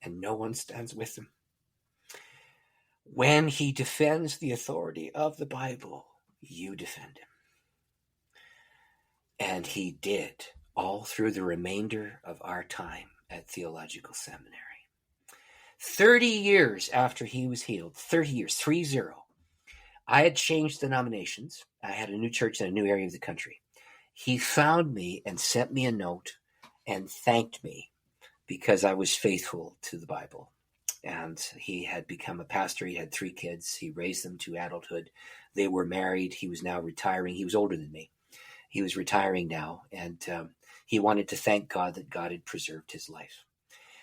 [SPEAKER 2] and no one stands with him. When he defends the authority of the Bible, you defend him." And he did, all through the remainder of our time at theological seminary. 30 years after he was healed, 30 years, 30, I had changed denominations. I had a new church in a new area of the country. He found me and sent me a note and thanked me because I was faithful to the Bible. And he had become a pastor. He had 3 kids. He raised them to adulthood. They were married. He was now retiring. He was older than me. He was retiring now. And he wanted to thank God that God had preserved his life.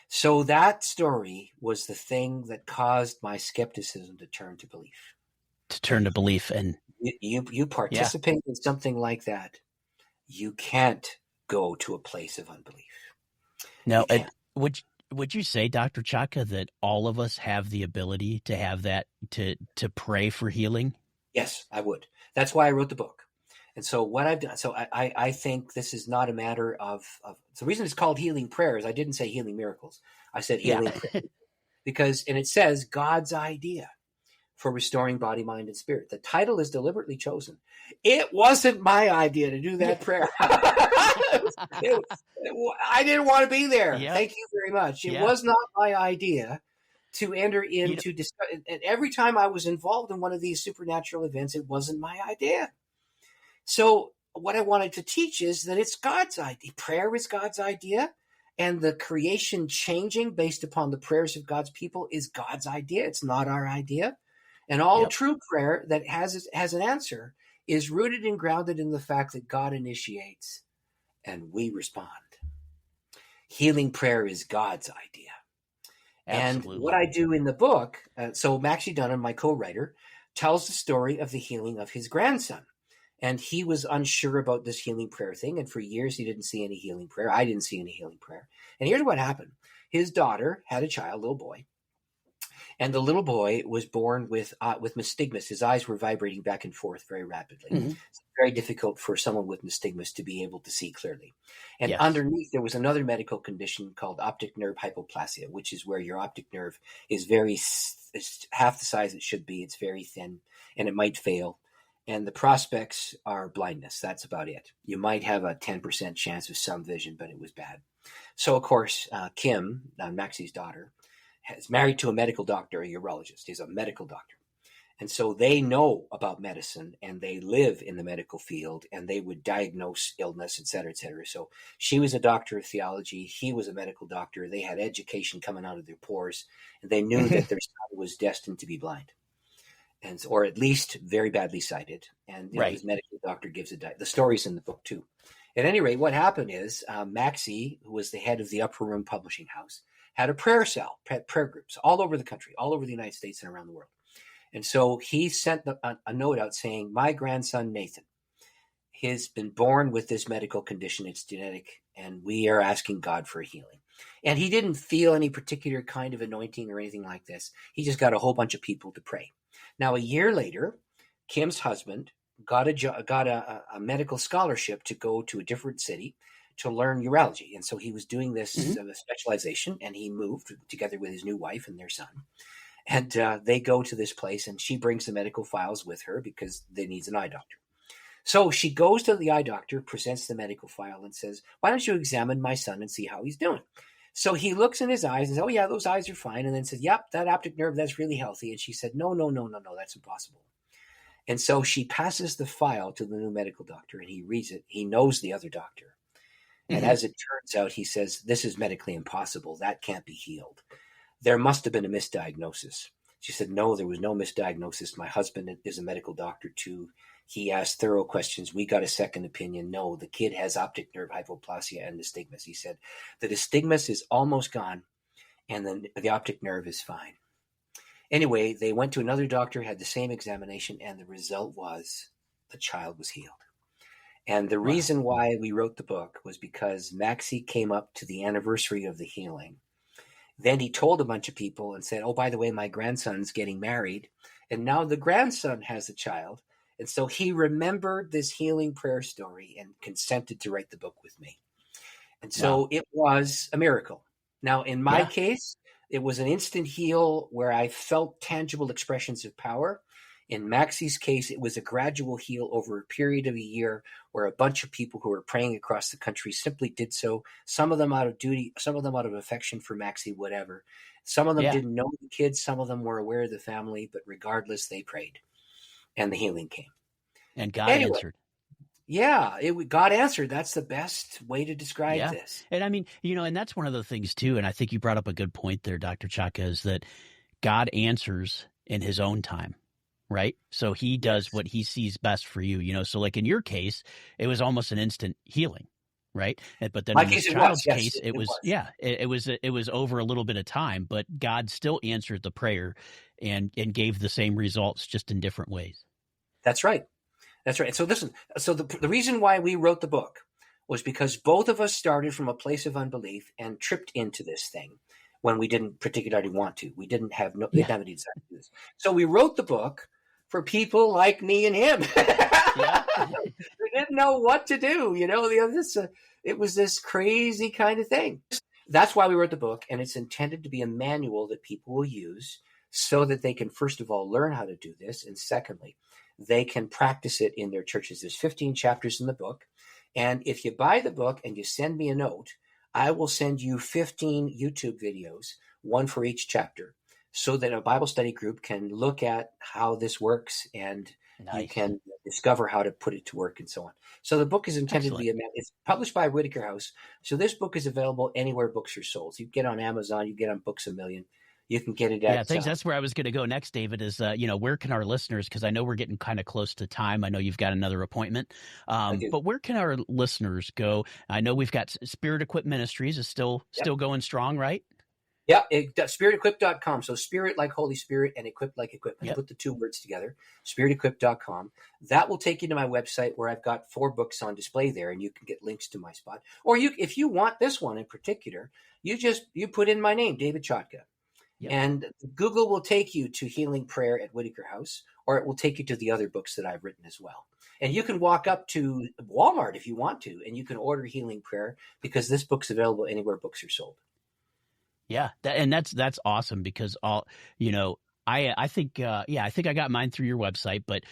[SPEAKER 2] So that story was the thing that caused my skepticism to turn to belief.
[SPEAKER 1] And
[SPEAKER 2] you participate in something like that, you can't go to a place of unbelief.
[SPEAKER 1] No, would you say, Dr. Chotka, that all of us have the ability to have that, to pray for healing?
[SPEAKER 2] Yes, I would. That's why I wrote the book. And so what I've done, so I think this is not a matter of the reason it's called healing prayers. I didn't say healing miracles. I said healing prayers because, and it says God's idea for restoring body, mind, and spirit. The title is deliberately chosen. It wasn't my idea to do that prayer. I didn't want to be there. Yep. Thank you very much. It was not my idea to enter into and every time I was involved in one of these supernatural events, it wasn't my idea. So what I wanted to teach is that it's God's idea. Prayer is God's idea, and the creation changing based upon the prayers of God's people is God's idea. It's not our idea. And all true prayer that has an answer is rooted and grounded in the fact that God initiates and we respond. Healing prayer is God's idea. Absolutely. And what I do in the book, so Maxie Dunham, my co-writer, tells the story of the healing of his grandson. And he was unsure about this healing prayer thing. And for years, he didn't see any healing prayer. I didn't see any healing prayer. And here's what happened. His daughter had a child, little boy. And the little boy was born with nystagmus. His eyes were vibrating back and forth very rapidly. Mm-hmm. It's very difficult for someone with nystagmus to be able to see clearly. And underneath, there was another medical condition called optic nerve hypoplasia, which is where your optic nerve is it's half the size it should be. It's very thin, and it might fail. And the prospects are blindness. That's about it. You might have a 10% chance of some vision, but it was bad. So, of course, Kim, Maxie's daughter, is married to a medical doctor, a urologist. He's a medical doctor. And so they know about medicine and they live in the medical field and they would diagnose illness, et cetera, et cetera. So she was a doctor of theology. He was a medical doctor. They had education coming out of their pores and they knew that their son was destined to be blind and, or at least very badly sighted. And you know, his medical doctor gives the stories in the book too. At any rate, what happened is Maxie, who was the head of the Upper Room Publishing House, had a prayer cell, prayer groups all over the country, all over the United States and around the world. And so he sent a note out saying, my grandson, Nathan, has been born with this medical condition. It's genetic, and we are asking God for a healing. And he didn't feel any particular kind of anointing or anything like this. He just got a whole bunch of people to pray. Now, a year later, Kim's husband got a medical scholarship to go to a different city to learn urology. And so he was doing this specialization, and he moved together with his new wife and their son. And they go to this place, and she brings the medical files with her because they needs an eye doctor. So she goes to the eye doctor, presents the medical file, and says, why don't you examine my son and see how he's doing? So he looks in his eyes and says, oh, yeah, those eyes are fine. And then says, yep, that optic nerve, that's really healthy. And she said, no, that's impossible. And so she passes the file to the new medical doctor, and he reads it. He knows the other doctor. And as it turns out, he says, this is medically impossible. That can't be healed. There must have been a misdiagnosis. She said, no, there was no misdiagnosis. My husband is a medical doctor too. He asked thorough questions. We got a second opinion. No, the kid has optic nerve hypoplasia and nystagmus. He said, the nystagmus is almost gone, and then the optic nerve is fine. Anyway, they went to another doctor, had the same examination, and the result was the child was healed. And the reason why we wrote the book was because Maxie came up to the anniversary of the healing. Then he told a bunch of people and said, oh, by the way, my grandson's getting married. And now the grandson has a child. And so he remembered this healing prayer story and consented to write the book with me. And so it was a miracle. Now, in my case, it was an instant heal where I felt tangible expressions of power. In Maxie's case, it was a gradual heal over a period of a year where a bunch of people who were praying across the country simply did so, some of them out of duty, some of them out of affection for Maxie, whatever. Some of them didn't know the kids, some of them were aware of the family, but regardless, they prayed. And the healing came.
[SPEAKER 1] And God answered.
[SPEAKER 2] Yeah, God answered. That's the best way to describe this.
[SPEAKER 1] And I mean, you know, and that's one of the things too, and I think you brought up a good point there, Dr. Chotka, is that God answers in his own time. Right. So he does what he sees best for you, you know, so like in your case, it was almost an instant healing. Right. But then in this child's case, it was over a little bit of time, but God still answered the prayer and gave the same results just in different ways.
[SPEAKER 2] That's right. That's right. So listen, so the reason why we wrote the book was because both of us started from a place of unbelief and tripped into this thing when we didn't particularly want to. We didn't have any desire to do this. So we wrote the book for people like me and him. We didn't know what to do. You know, it was this crazy kind of thing. That's why we wrote the book, and it's intended to be a manual that people will use so that they can, first of all, learn how to do this, and secondly, they can practice it in their churches. There's 15 chapters in the book, and if you buy the book and you send me a note, I will send you 15 YouTube videos, one for each chapter, so that a Bible study group can look at how this works and you can discover how to put it to work and so on. So the book is intended to be it's published by Whitaker House. So this book is available anywhere books are sold. So you get on Amazon, you get on Books A Million. You can get it at...
[SPEAKER 1] Yeah, thanks. That's where I was going to go next, David, is, you know, where can our listeners, because I know we're getting kind of close to time. I know you've got another appointment. But where can our listeners go? I know we've got Spirit Equip Ministries is still going strong, right?
[SPEAKER 2] Yeah, spiritequip.com. So spirit like Holy Spirit and equip like equipment. Put the two words together, spiritequip.com. That will take you to my website where I've got 4 books on display there, and you can get links to my spot. Or if you want this one in particular, you put in my name, David Chotka. And Google will take you to Healing Prayer at Whitaker House, or it will take you to the other books that I've written as well. And you can walk up to Walmart if you want to, and you can order Healing Prayer because this book's available anywhere books are sold.
[SPEAKER 1] Yeah, that's awesome because I think I got mine through your website, but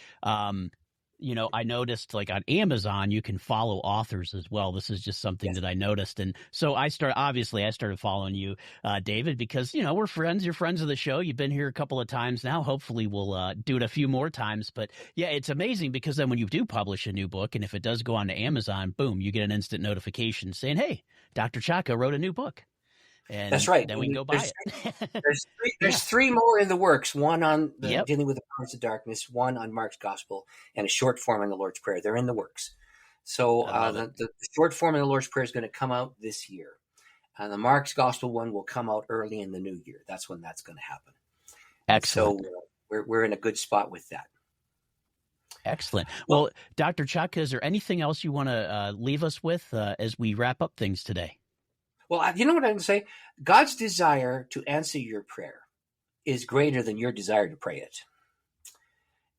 [SPEAKER 1] I noticed like on Amazon, you can follow authors as well. This is just something
[SPEAKER 2] Yes.
[SPEAKER 1] that I noticed. And so I started following you, David, because, we're friends. You're friends of the show. You've been here a couple of times now. Hopefully we'll do it a few more times. But yeah, it's amazing because then when you do publish a new book and if it does go on to Amazon, boom, you get an instant notification saying, hey, Dr. Chotka wrote a new book. And
[SPEAKER 2] That's right.
[SPEAKER 1] then we can go buy it.
[SPEAKER 2] There's three more in the works. One on
[SPEAKER 1] Yep.
[SPEAKER 2] dealing with the powers of darkness. One on Mark's gospel, and a short form on the Lord's Prayer. They're in the works. So the short form of the Lord's Prayer is going to come out this year. The Mark's gospel one will come out early in the new year. That's when that's going to happen.
[SPEAKER 1] Excellent.
[SPEAKER 2] So we're in a good spot with that.
[SPEAKER 1] Excellent. Well, Dr. Chotka, is there anything else you want to leave us with as we wrap up things today?
[SPEAKER 2] Well, you know what I can say? God's desire to answer your prayer is greater than your desire to pray it.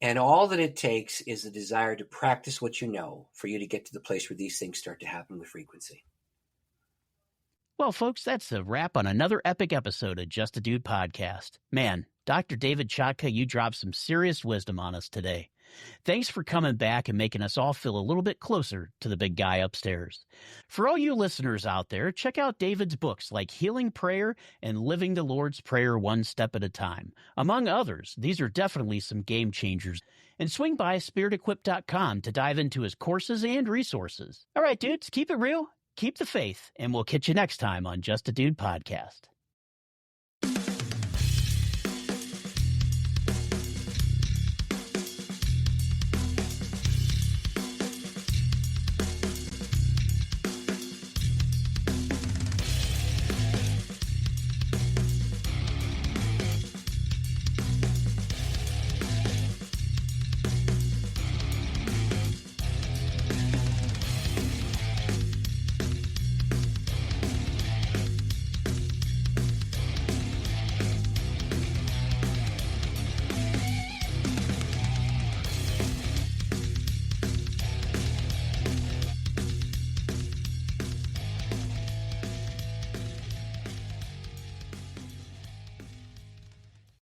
[SPEAKER 2] And all that it takes is a desire to practice what you know for you to get to the place where these things start to happen with frequency.
[SPEAKER 1] Well, folks, that's a wrap on another epic episode of Just a Dude podcast. Man, Dr. David Chotka, you dropped some serious wisdom on us today. Thanks for coming back and making us all feel a little bit closer to the big guy upstairs. For all you listeners out there, check out David's books like Healing Prayer and Living the Lord's Prayer One Step at a Time. Among others, these are definitely some game changers. And swing by spiritequip.com to dive into his courses and resources. All right, dudes, keep it real, keep the faith, and we'll catch you next time on Just a Dude Podcast.